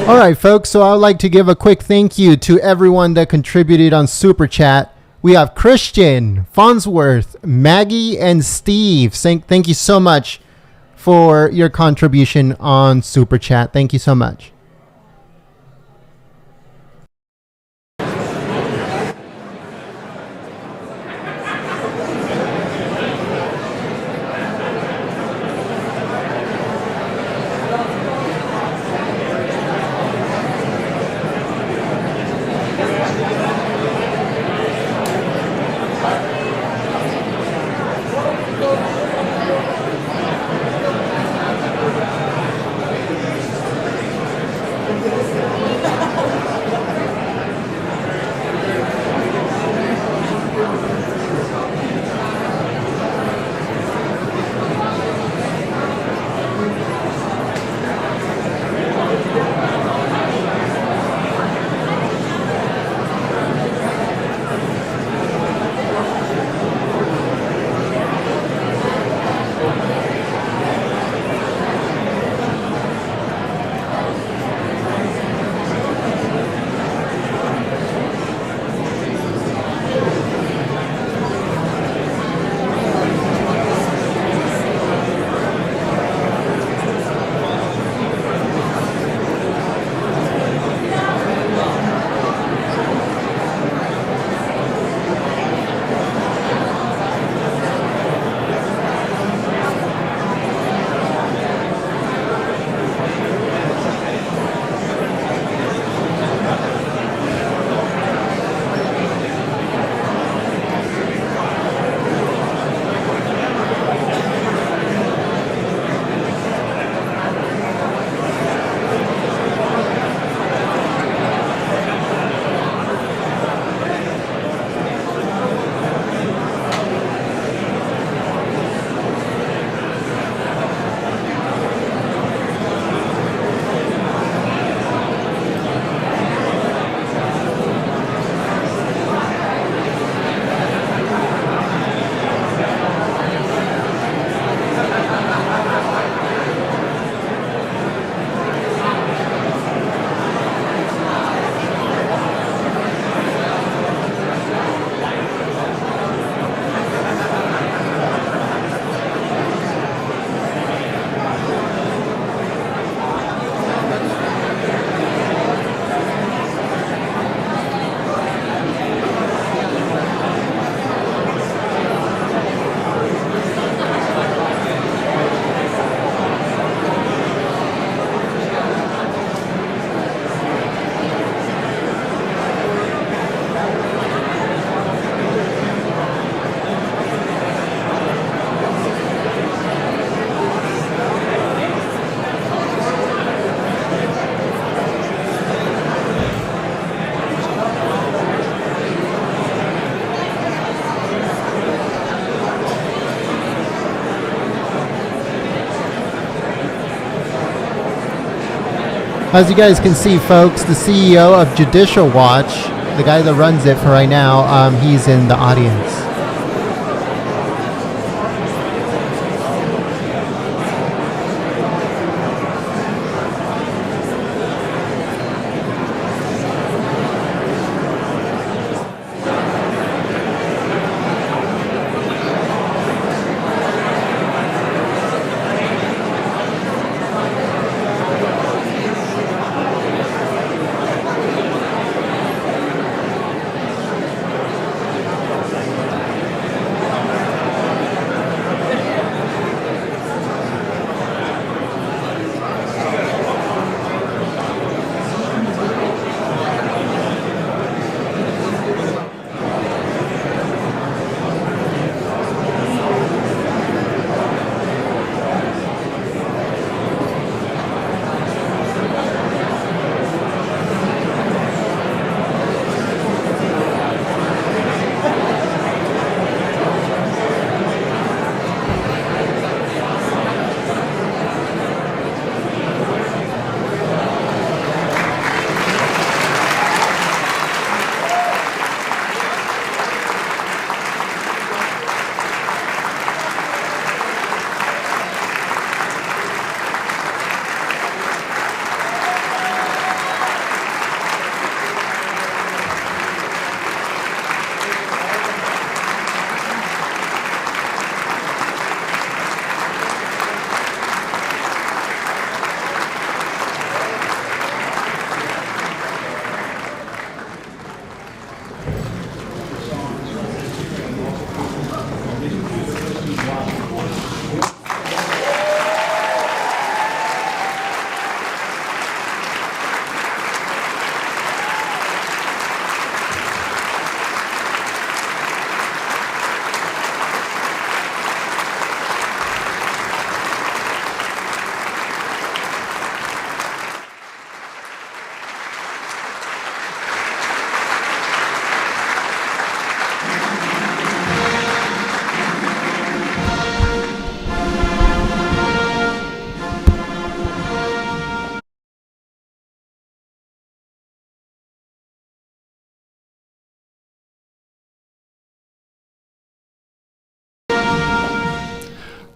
All right, folks, so I'd like to give a quick thank you to everyone that contributed on Super Chat. We have Christian, Farnsworth, Maggie, and Steve. Thank you so much for your contribution on Super Chat. Thank you so much. As you guys can see, folks, the CEO of Judicial Watch, the guy that runs it for right now, he's in the audience.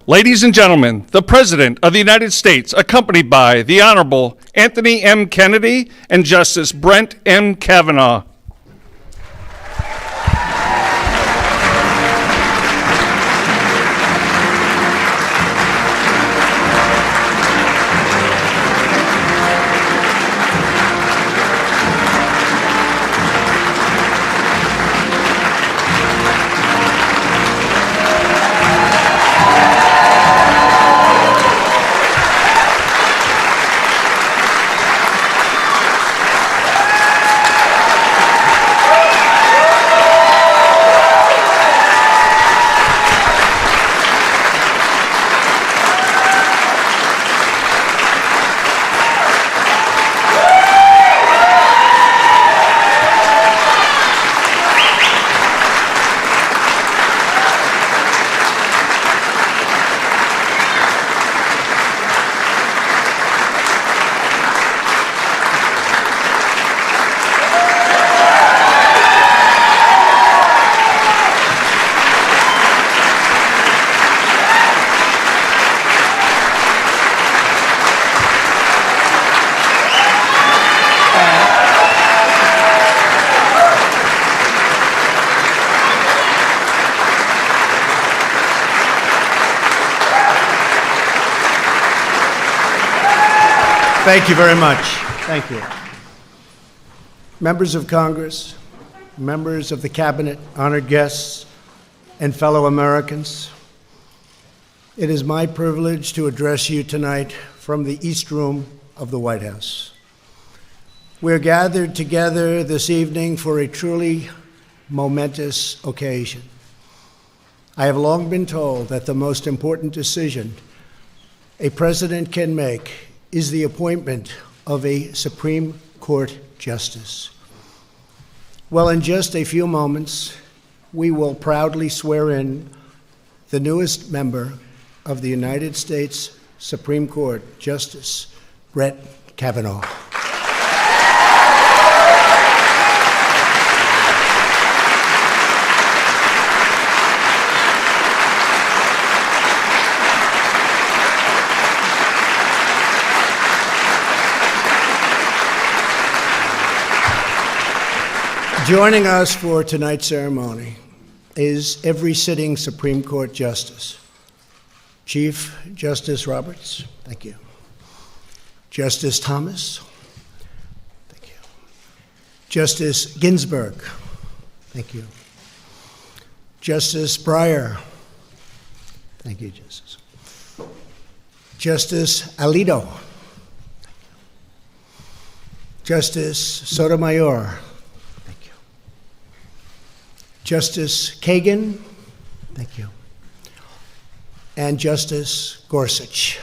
Ladies and gentlemen, the President of the United States, accompanied by the Honorable Anthony M. Kennedy and Justice Brent M. Kavanaugh. Thank you very much. Thank you. Members of Congress, members of the Cabinet, honored guests, and fellow Americans, it is my privilege to address you tonight from the East Room of the White House. We're gathered together this evening for a truly momentous occasion. I have long been told that the most important decision a president can make is the appointment of a Supreme Court justice. Well, in just a few moments, we will proudly swear in the newest member of the United States Supreme Court, Justice Brett Kavanaugh. Joining us for tonight's ceremony is every sitting Supreme Court justice. Chief Justice Roberts, thank you. Justice Thomas, thank you. Justice Ginsburg, thank you. Justice Breyer, thank you, Justice. Justice Alito, Justice Sotomayor, Justice Kagan, thank you, and Justice Gorsuch.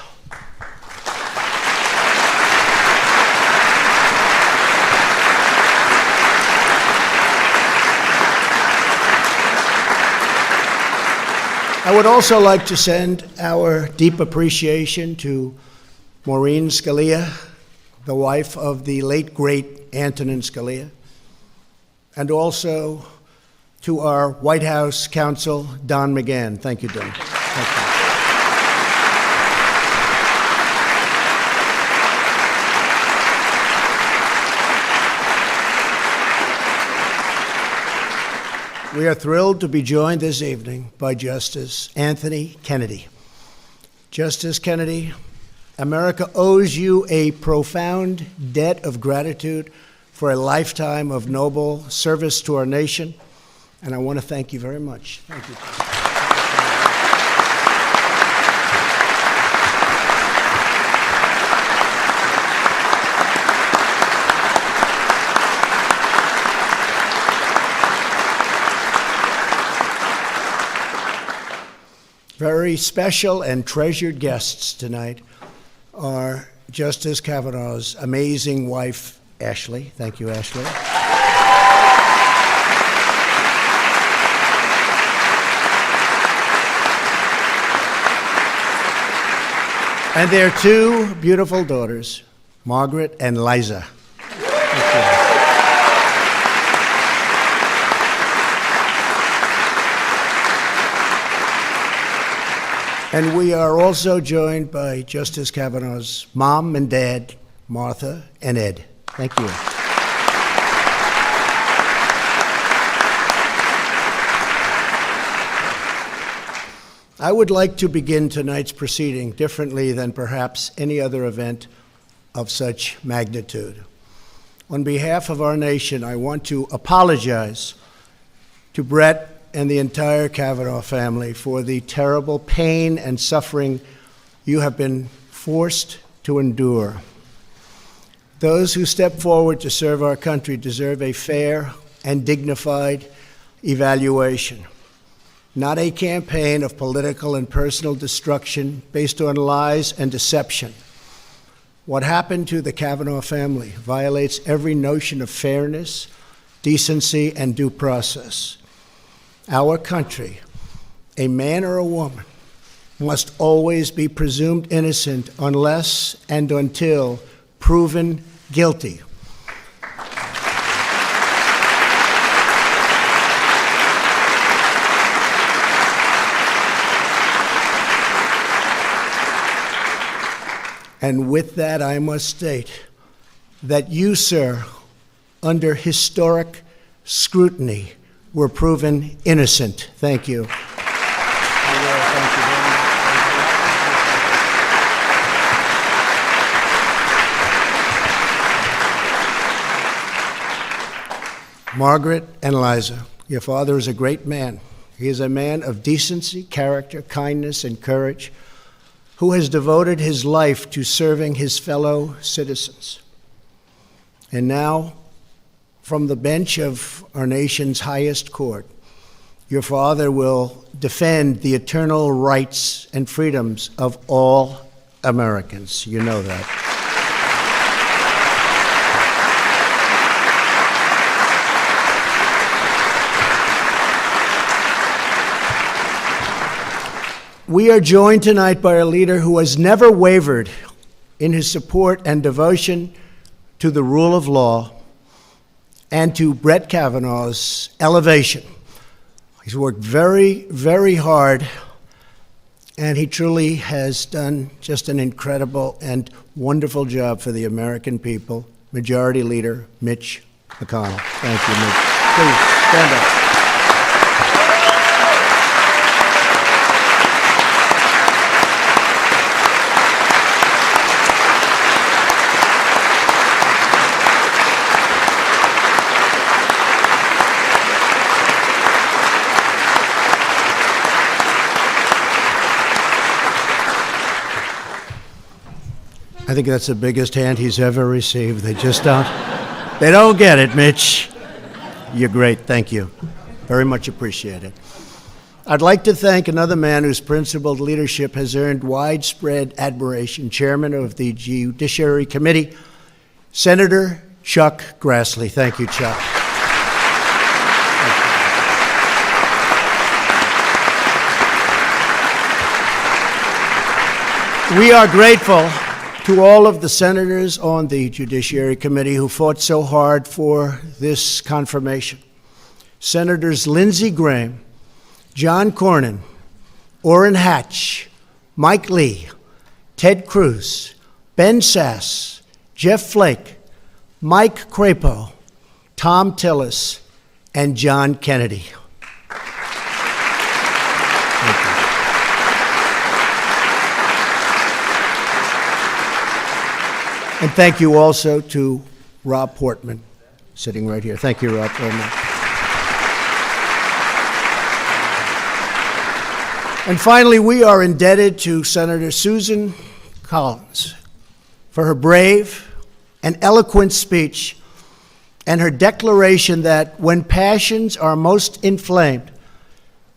I would also like to send our deep appreciation to Maureen Scalia, the wife of the late, great Antonin Scalia, and also to our White House counsel, Don McGahn. Thank you, Don. Thank you. We are thrilled to be joined this evening by Justice Anthony Kennedy. Justice Kennedy, America owes you a profound debt of gratitude for a lifetime of noble service to our nation. And I want to thank you very much. Thank you. Very special and treasured guests tonight are Justice Kavanaugh's amazing wife, Ashley. Thank you, Ashley. And their two beautiful daughters, Margaret and Liza. And we are also joined by Justice Kavanaugh's mom and dad, Martha and Ed. Thank you. I would like to begin tonight's proceeding differently than perhaps any other event of such magnitude. On behalf of our nation, I want to apologize to Brett and the entire Kavanaugh family for the terrible pain and suffering you have been forced to endure. Those who step forward to serve our country deserve a fair and dignified evaluation, not a campaign of political and personal destruction based on lies and deception. What happened to the Kavanaugh family violates every notion of fairness, decency, and due process. Our country, a man or a woman, must always be presumed innocent unless and until proven guilty. And with that, I must state that you, sir, under historic scrutiny, were proven innocent. Thank you. Margaret and Liza, your father is a great man. He is a man of decency, character, kindness, and courage, who has devoted his life to serving his fellow citizens. And now, from the bench of our nation's highest court, your father will defend the eternal rights and freedoms of all Americans. You know that. We are joined tonight by a leader who has never wavered in his support and devotion to the rule of law and to Brett Kavanaugh's elevation. He's worked very, very hard, and he truly has done just an incredible and wonderful job for the American people. Majority Leader Mitch McConnell. Thank you, Mitch. Please stand up. I think that's the biggest hand he's ever received. They just don't get it, Mitch. You're great, thank you. Very much appreciated. I'd like to thank another man whose principled leadership has earned widespread admiration, Chairman of the Judiciary Committee, Senator Chuck Grassley. Thank you, Chuck. We are grateful to all of the senators on the Judiciary Committee who fought so hard for this confirmation. Senators Lindsey Graham, John Cornyn, Orrin Hatch, Mike Lee, Ted Cruz, Ben Sass, Jeff Flake, Mike Crapo, Tom Tillis, and John Kennedy. And thank you also to Rob Portman, sitting right here. Thank you, Rob, very much. And finally, we are indebted to Senator Susan Collins for her brave and eloquent speech and her declaration that when passions are most inflamed,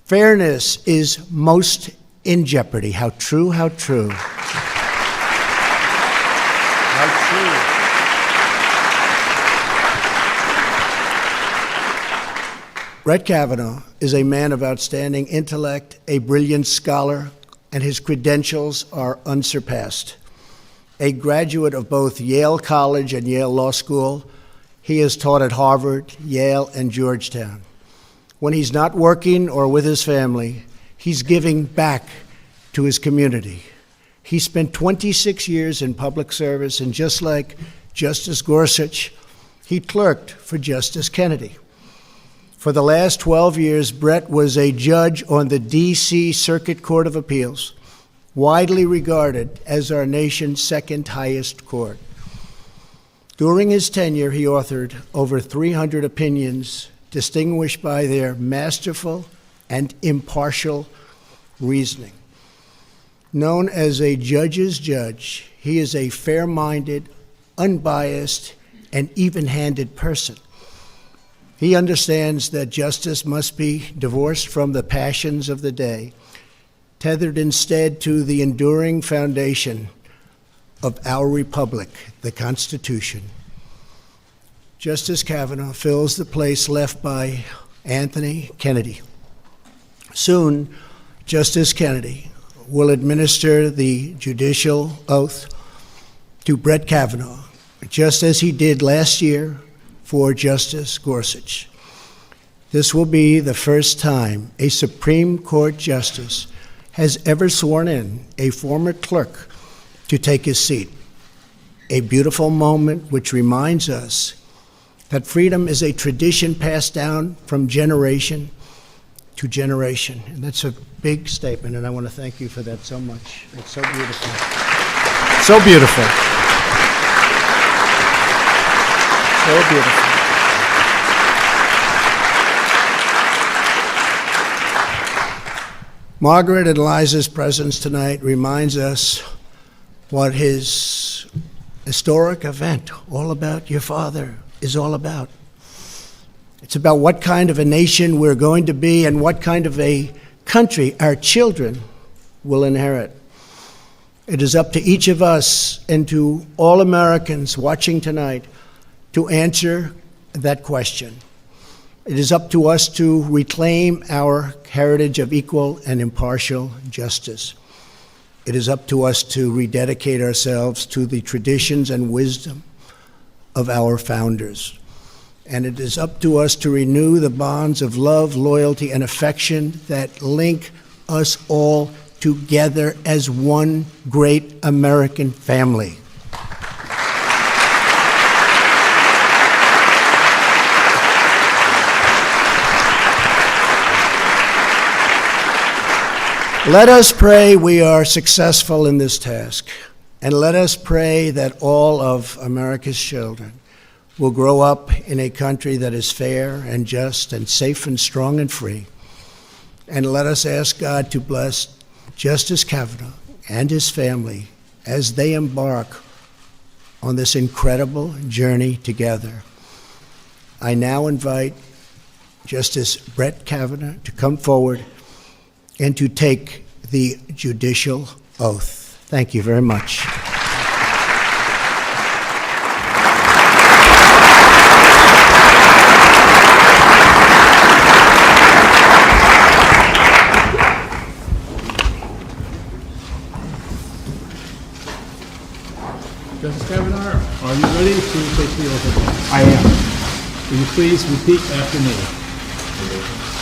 fairness is most in jeopardy. How true, how true. Brett Kavanaugh is a man of outstanding intellect, a brilliant scholar, and his credentials are unsurpassed. A graduate of both Yale College and Yale Law School, he has taught at Harvard, Yale, and Georgetown. When he's not working or with his family, he's giving back to his community. He spent 26 years in public service, and just like Justice Gorsuch, he clerked for Justice Kennedy. For the last 12 years, Brett was a judge on the D.C. Circuit Court of Appeals, widely regarded as our nation's second highest court. During his tenure, he authored over 300 opinions distinguished by their masterful and impartial reasoning. Known as a judge's judge, he is a fair-minded, unbiased, and even-handed person. He understands that justice must be divorced from the passions of the day, tethered instead to the enduring foundation of our republic, the Constitution. Justice Kavanaugh fills the place left by Anthony Kennedy. Soon, Justice Kennedy will administer the judicial oath to Brett Kavanaugh, just as he did last year for Justice Gorsuch. This will be the first time a Supreme Court justice has ever sworn in a former clerk to take his seat. A beautiful moment which reminds us that freedom is a tradition passed down from generation to generation. And that's a big statement, and I want to thank you for that so much. It's so beautiful. So beautiful. So beautiful. Margaret and Liza's presence tonight reminds us what his historic event, All About Your Father, is all about. It's about what kind of a nation we're going to be and what kind of a country our children will inherit. It is up to each of us and to all Americans watching tonight to answer that question. It is up to us to reclaim our heritage of equal and impartial justice. It is up to us to rededicate ourselves to the traditions and wisdom of our founders. And it is up to us to renew the bonds of love, loyalty, and affection that link us all together as one great American family. Let us pray we are successful in this task, and let us pray that all of America's children will grow up in a country that is fair and just and safe and strong and free. And let us ask God to bless Justice Kavanaugh and his family as they embark on this incredible journey together. I now invite Justice Brett Kavanaugh to come forward and to take the judicial oath. Thank you very much. Justice Kavanaugh, are you ready to take the oath of office? I am. Will you please repeat after me?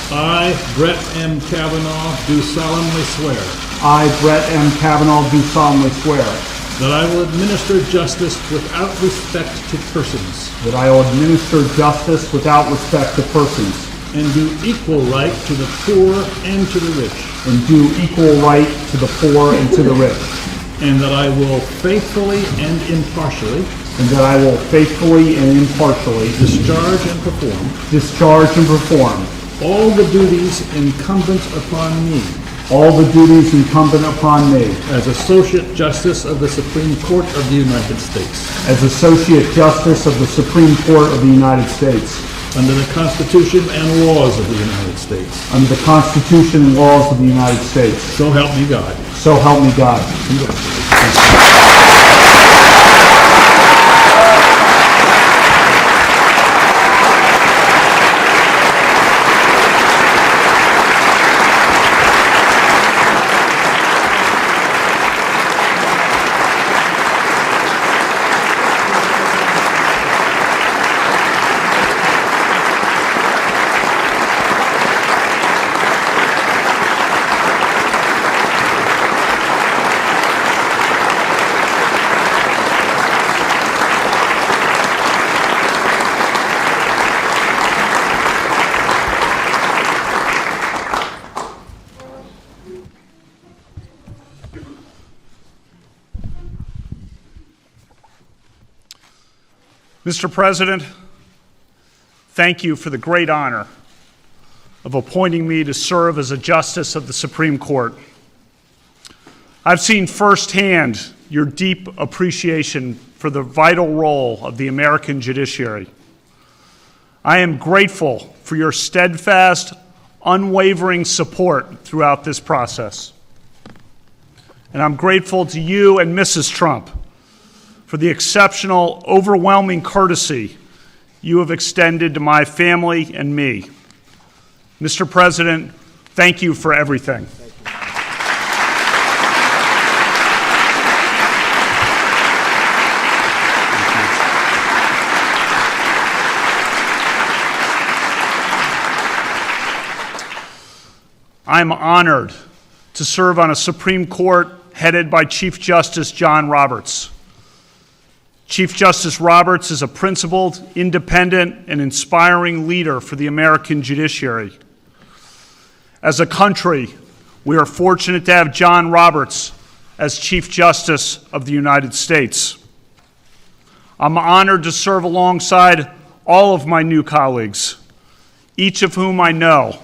I, Brett M. Kavanaugh, do solemnly swear I, Brett M. Kavanaugh, do solemnly swear that I will administer justice without respect to persons that I will administer justice without respect to persons and do equal right to the poor and to the rich, and do equal right to the poor and to the rich, and that I will faithfully and impartially and that I will faithfully and impartially discharge and perform all the duties incumbent upon me as Associate Justice of the Supreme Court of the United States, as Associate Justice of the Supreme Court of the United States, under the Constitution and laws of the United States. under the Constitution and laws of the United States. So help me God. So help me God. Mr. President, thank you for the great honor of appointing me to serve as a Justice of the Supreme Court. I've seen firsthand your deep appreciation for the vital role of the American judiciary. I am grateful for your steadfast, unwavering support throughout this process. And I'm grateful to you and Mrs. Trump for the exceptional, overwhelming courtesy you have extended to my family and me. Mr. President, thank you for everything. I'm honored to serve on a Supreme Court headed by Chief Justice John Roberts. Chief Justice Roberts is a principled, independent, and inspiring leader for the American judiciary. As a country, we are fortunate to have John Roberts as Chief Justice of the United States. I'm honored to serve alongside all of my new colleagues, each of whom I know,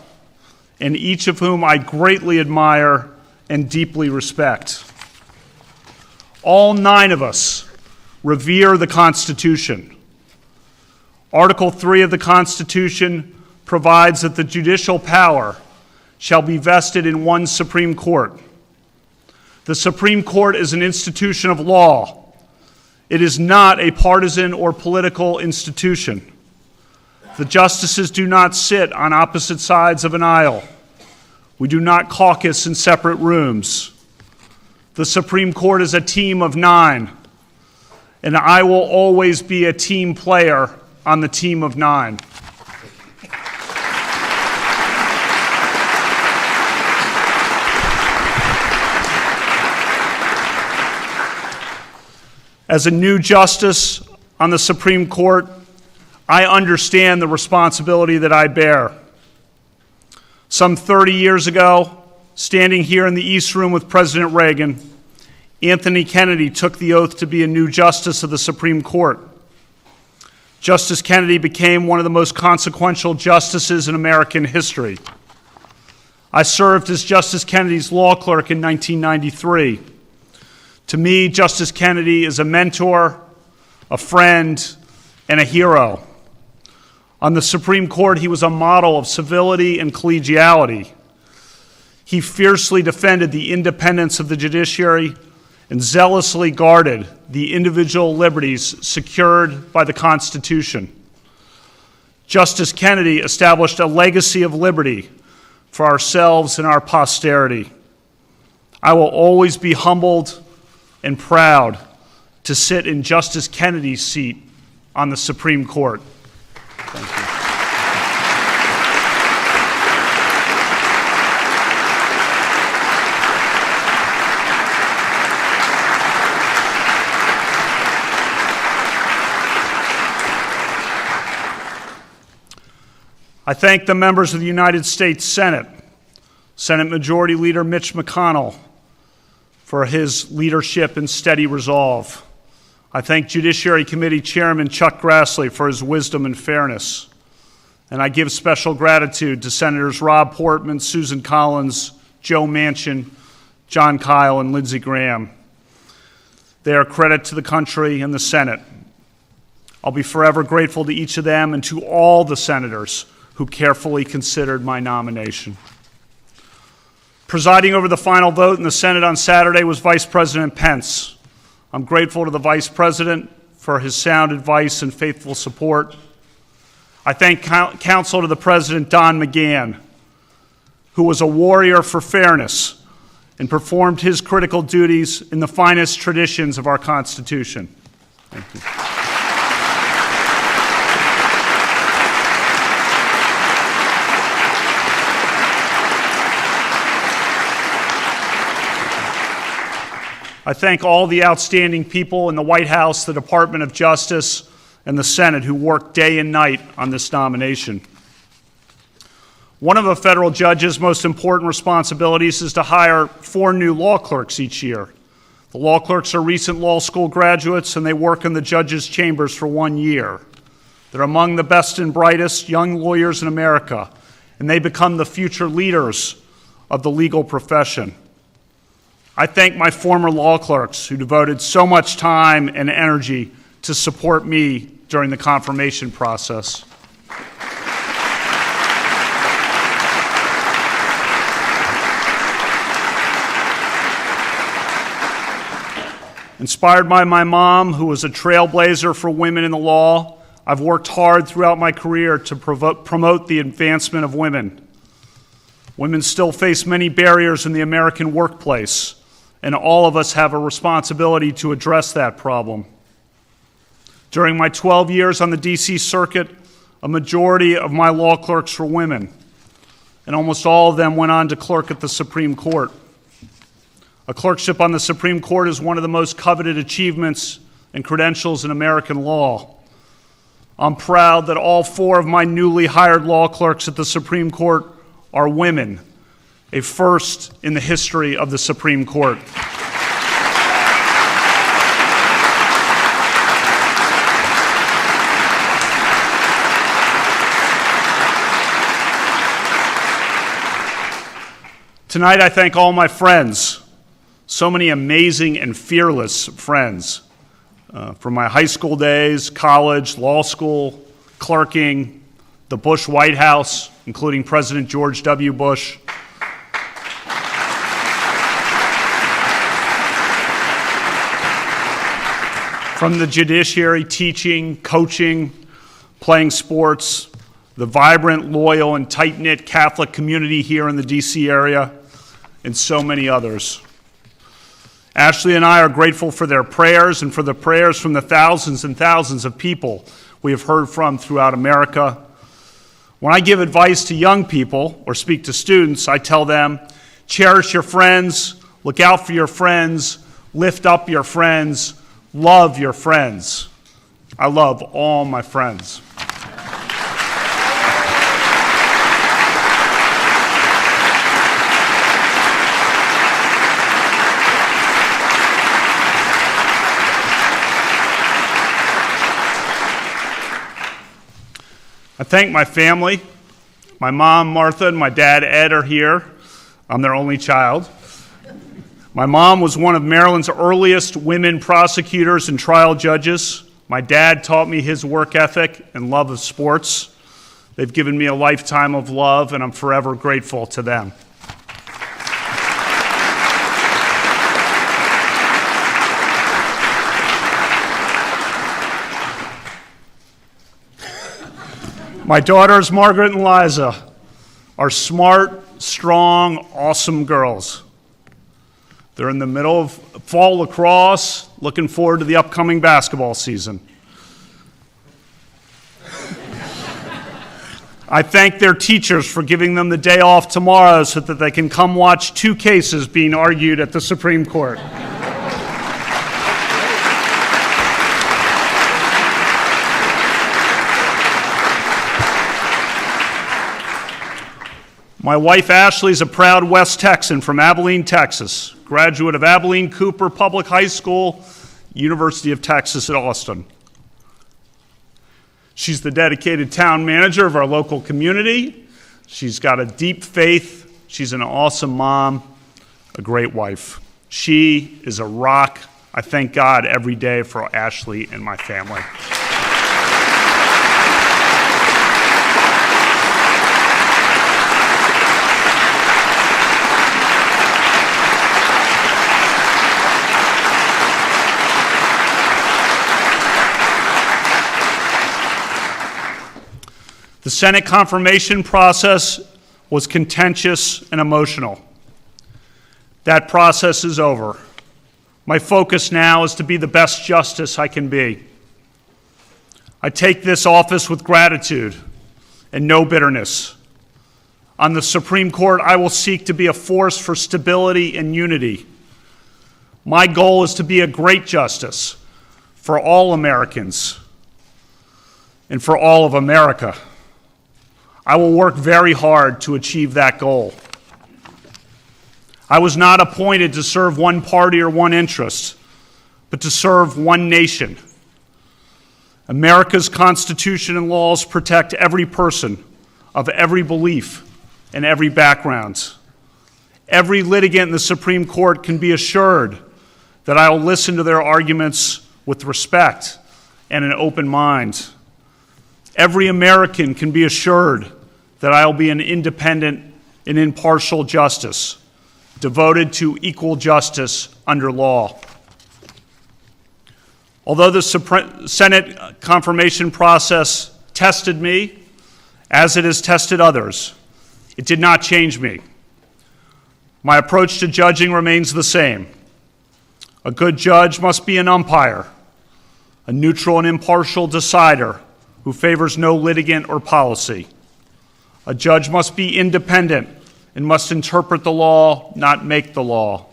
and each of whom I greatly admire and deeply respect. All 9 of us revere the Constitution. Article 3 of the Constitution provides that the judicial power shall be vested in one Supreme Court. The Supreme Court is an institution of law. It is not a partisan or political institution. The justices do not sit on opposite sides of an aisle. We do not caucus in separate rooms. The Supreme Court is a team of 9, and I will always be a team player on the team of 9. As a new justice on the Supreme Court, I understand the responsibility that I bear. Some 30 years ago, standing here in the East Room with President Reagan, Anthony Kennedy took the oath to be a new justice of the Supreme Court. Justice Kennedy became one of the most consequential justices in American history. I served as Justice Kennedy's law clerk in 1993. To me, Justice Kennedy is a mentor, a friend, and a hero. On the Supreme Court, he was a model of civility and collegiality. He fiercely defended the independence of the judiciary and zealously guarded the individual liberties secured by the Constitution. Justice Kennedy established a legacy of liberty for ourselves and our posterity. I will always be humbled and proud to sit in Justice Kennedy's seat on the Supreme Court. Thank you. I thank the members of the United States Senate, Senate Majority Leader Mitch McConnell, for his leadership and steady resolve. I thank Judiciary Committee Chairman Chuck Grassley for his wisdom and fairness. And I give special gratitude to Senators Rob Portman, Susan Collins, Joe Manchin, John Kyle, and Lindsey Graham. They are a credit to the country and the Senate. I'll be forever grateful to each of them and to all the senators who carefully considered my nomination. Presiding over the final vote in the Senate on Saturday was Vice President Pence. I'm grateful to the Vice President for his sound advice and faithful support. I thank counsel to the President, Don McGahn, who was a warrior for fairness and performed his critical duties in the finest traditions of our Constitution. Thank you. I thank all the outstanding people in the White House, the Department of Justice, and the Senate who worked day and night on this nomination. One of a federal judge's most important responsibilities is to hire 4 new law clerks each year. The law clerks are recent law school graduates, and they work in the judges' chambers for 1 year. They're among the best and brightest young lawyers in America, and they become the future leaders of the legal profession. I thank my former law clerks who devoted so much time and energy to support me during the confirmation process. Inspired by my mom, who was a trailblazer for women in the law, I've worked hard throughout my career to promote the advancement of women. Women still face many barriers in the American workplace, and all of us have a responsibility to address that problem. During my 12 years on the D.C. Circuit, a majority of my law clerks were women, and almost all of them went on to clerk at the Supreme Court. A clerkship on the Supreme Court is one of the most coveted achievements and credentials in American law. I'm proud that all 4 of my newly hired law clerks at the Supreme Court are women, a first in the history of the Supreme Court. Tonight, I thank all my friends, so many amazing and fearless friends, from my high school days, college, law school, clerking, the Bush White House, including President George W. Bush. From the judiciary, teaching, coaching, playing sports, the vibrant, loyal, and tight-knit Catholic community here in the D.C. area, and so many others. Ashley and I are grateful for their prayers and for the prayers from the thousands and thousands of people we have heard from throughout America. When I give advice to young people or speak to students, I tell them, cherish your friends, look out for your friends, lift up your friends, love your friends. I love all my friends. I thank my family. My mom, Martha, and my dad, Ed, are here. I'm their only child. My mom was one of Maryland's earliest women prosecutors and trial judges. My dad taught me his work ethic and love of sports. They've given me a lifetime of love, and I'm forever grateful to them. My daughters, Margaret and Liza, are smart, strong, awesome girls. They're in the middle of fall lacrosse, looking forward to the upcoming basketball season. I thank their teachers for giving them the day off tomorrow so that they can come watch 2 cases being argued at the Supreme Court. My wife, Ashley, is a proud West Texan from Abilene, Texas, graduate of Abilene Cooper Public High School, University of Texas at Austin. She's the dedicated town manager of our local community. She's got a deep faith. She's an awesome mom, a great wife. She is a rock. I thank God every day for Ashley and my family. The Senate confirmation process was contentious and emotional. That process is over. My focus now is to be the best justice I can be. I take this office with gratitude and no bitterness. On the Supreme Court, I will seek to be a force for stability and unity. My goal is to be a great justice for all Americans and for all of America. I will work very hard to achieve that goal. I was not appointed to serve one party or one interest, but to serve one nation. America's Constitution and laws protect every person of every belief and every background. Every litigant in the Supreme Court can be assured that I will listen to their arguments with respect and an open mind. Every American can be assured that I will be an independent and impartial justice, devoted to equal justice under law. Although the Senate confirmation process tested me, as it has tested others, it did not change me. My approach to judging remains the same. A good judge must be an umpire, a neutral and impartial decider who favors no litigant or policy. A judge must be independent and must interpret the law, not make the law.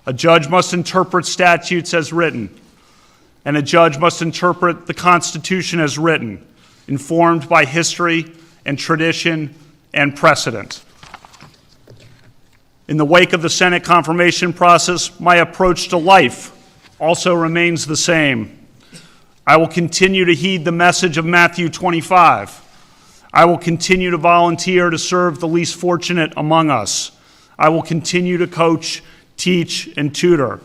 A judge must interpret statutes as written, and a judge must interpret the Constitution as written, informed by history and tradition and precedent. In the wake of the Senate confirmation process, my approach to life also remains the same. I will continue to heed the message of Matthew 25. I will continue to volunteer to serve the least fortunate among us. I will continue to coach, teach, and tutor.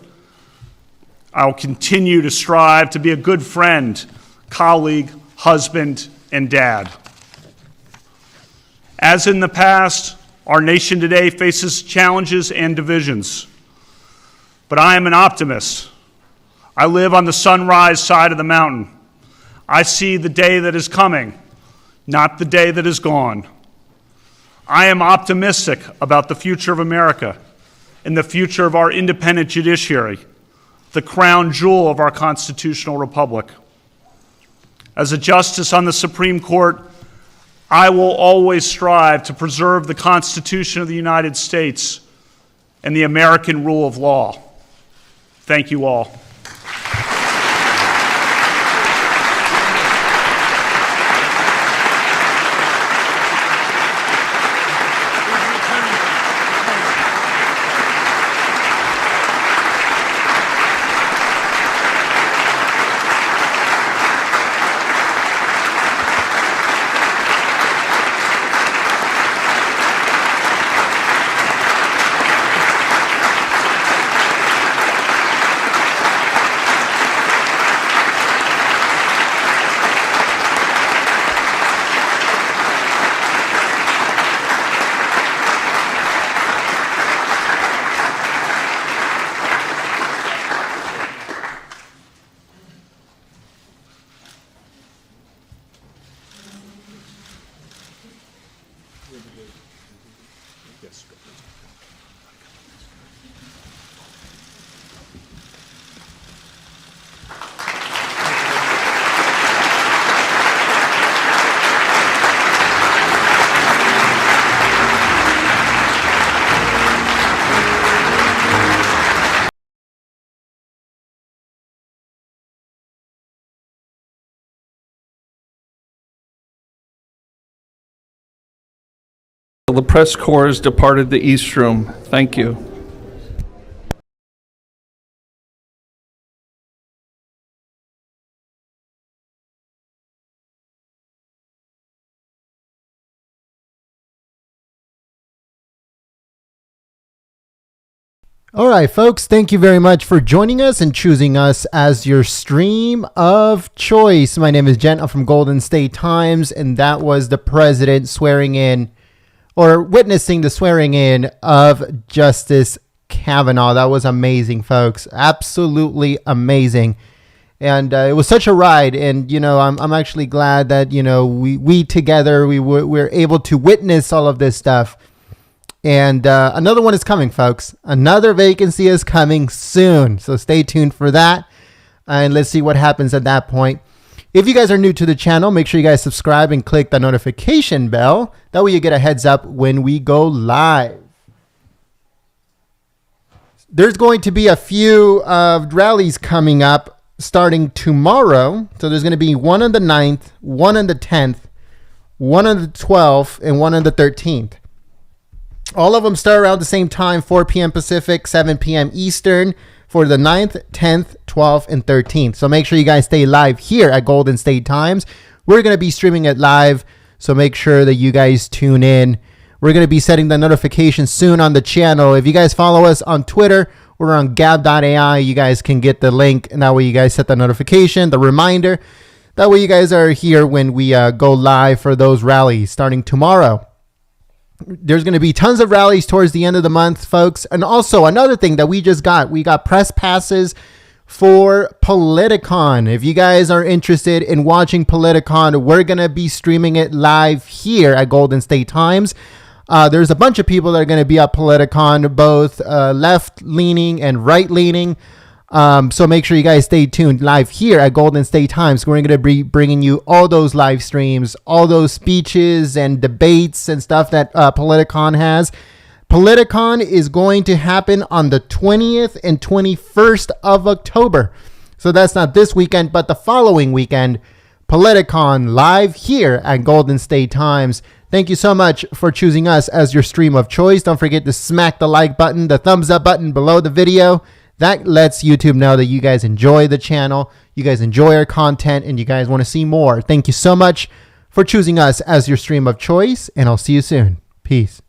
I will continue to strive to be a good friend, colleague, husband, and dad. As in the past, our nation today faces challenges and divisions. But I am an optimist. I live on the sunrise side of the mountain. I see the day that is coming, not the day that is gone. I am optimistic about the future of America and the future of our independent judiciary, the crown jewel of our constitutional republic. As a justice on the Supreme Court, I will always strive to preserve the Constitution of the United States and the American rule of law. Thank you all. The press corps has departed the East Room. Thank you. All right, folks, thank you very much for joining us and choosing us as your stream of choice. My name is Jen. I'm from Golden State Times, and that was the president swearing in or witnessing the swearing in of Justice Kavanaugh. That was amazing, folks. Absolutely amazing. And it was such a ride. And, you know, I'm actually glad that, you know, we together, we're able to witness all of this stuff. And another one is coming, folks. Another vacancy is coming soon. So stay tuned for that. And let's see what happens at that point. If you guys are new to the channel, make sure you guys subscribe and click the notification bell. That way you get a heads up when we go live. There's going to be a few rallies coming up starting tomorrow. So there's going to be one on the 9th, one on the 10th, one on the 12th, and one on the 13th. All of them start around the same time, 4 p.m. Pacific, 7 p.m. Eastern, for the 9th, 10th, 12th, and 13th. So make sure you guys stay live here at Golden State Times. We're going to be streaming it live, so make sure that you guys tune in. We're going to be setting the notifications soon on the channel. If you guys follow us on Twitter, we're on gab.ai. You guys can get the link, and that way you guys set the notification, the reminder. That way you guys are here when we go live for those rallies starting tomorrow. There's going to be tons of rallies towards the end of the month, folks. And also another thing that we got press passes for Politicon. If you guys are interested in watching Politicon, we're going to be streaming it live here at Golden State Times. There's a bunch of people that are going to be at Politicon, both left-leaning and right-leaning. So make sure you guys stay tuned live here at Golden State Times. We're going to be bringing you all those live streams, all those speeches and debates and stuff that Politicon has. Politicon is going to happen on the 20th and 21st of October. So that's not this weekend, but the following weekend. Politicon live here at Golden State Times. Thank you so much for choosing us as your stream of choice. Don't forget to smack the like button, the thumbs up button below the video. That lets YouTube know that you guys enjoy the channel, you guys enjoy our content, and you guys want to see more. Thank you so much for choosing us as your stream of choice, and I'll see you soon. Peace.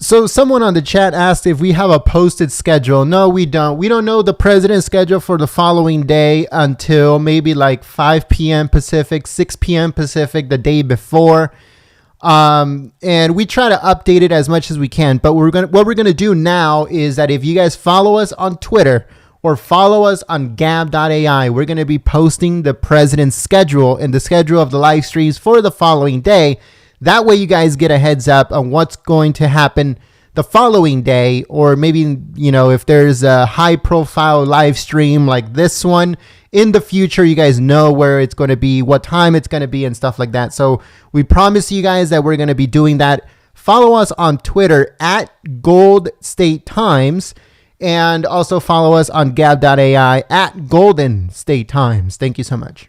So someone on the chat asked if we have a posted schedule. No, we don't. We don't know the president's schedule for the following day until maybe like 5 p.m. Pacific, 6 p.m. Pacific the day before. And we try to update it as much as we can. But what we're gonna do now is that if you guys follow us on Twitter or follow us on gab.ai, we're gonna be posting the president's schedule and the schedule of the live streams for the following day. That way you guys get a heads up on what's going to happen the following day, or maybe, if there's a high profile live stream like this one in the future, you guys know where it's going to be, what time it's going to be and stuff like that. So we promise you guys that we're going to be doing that. Follow us on Twitter at Gold State Times, and also follow us on gab.ai at Golden State Times. Thank you so much.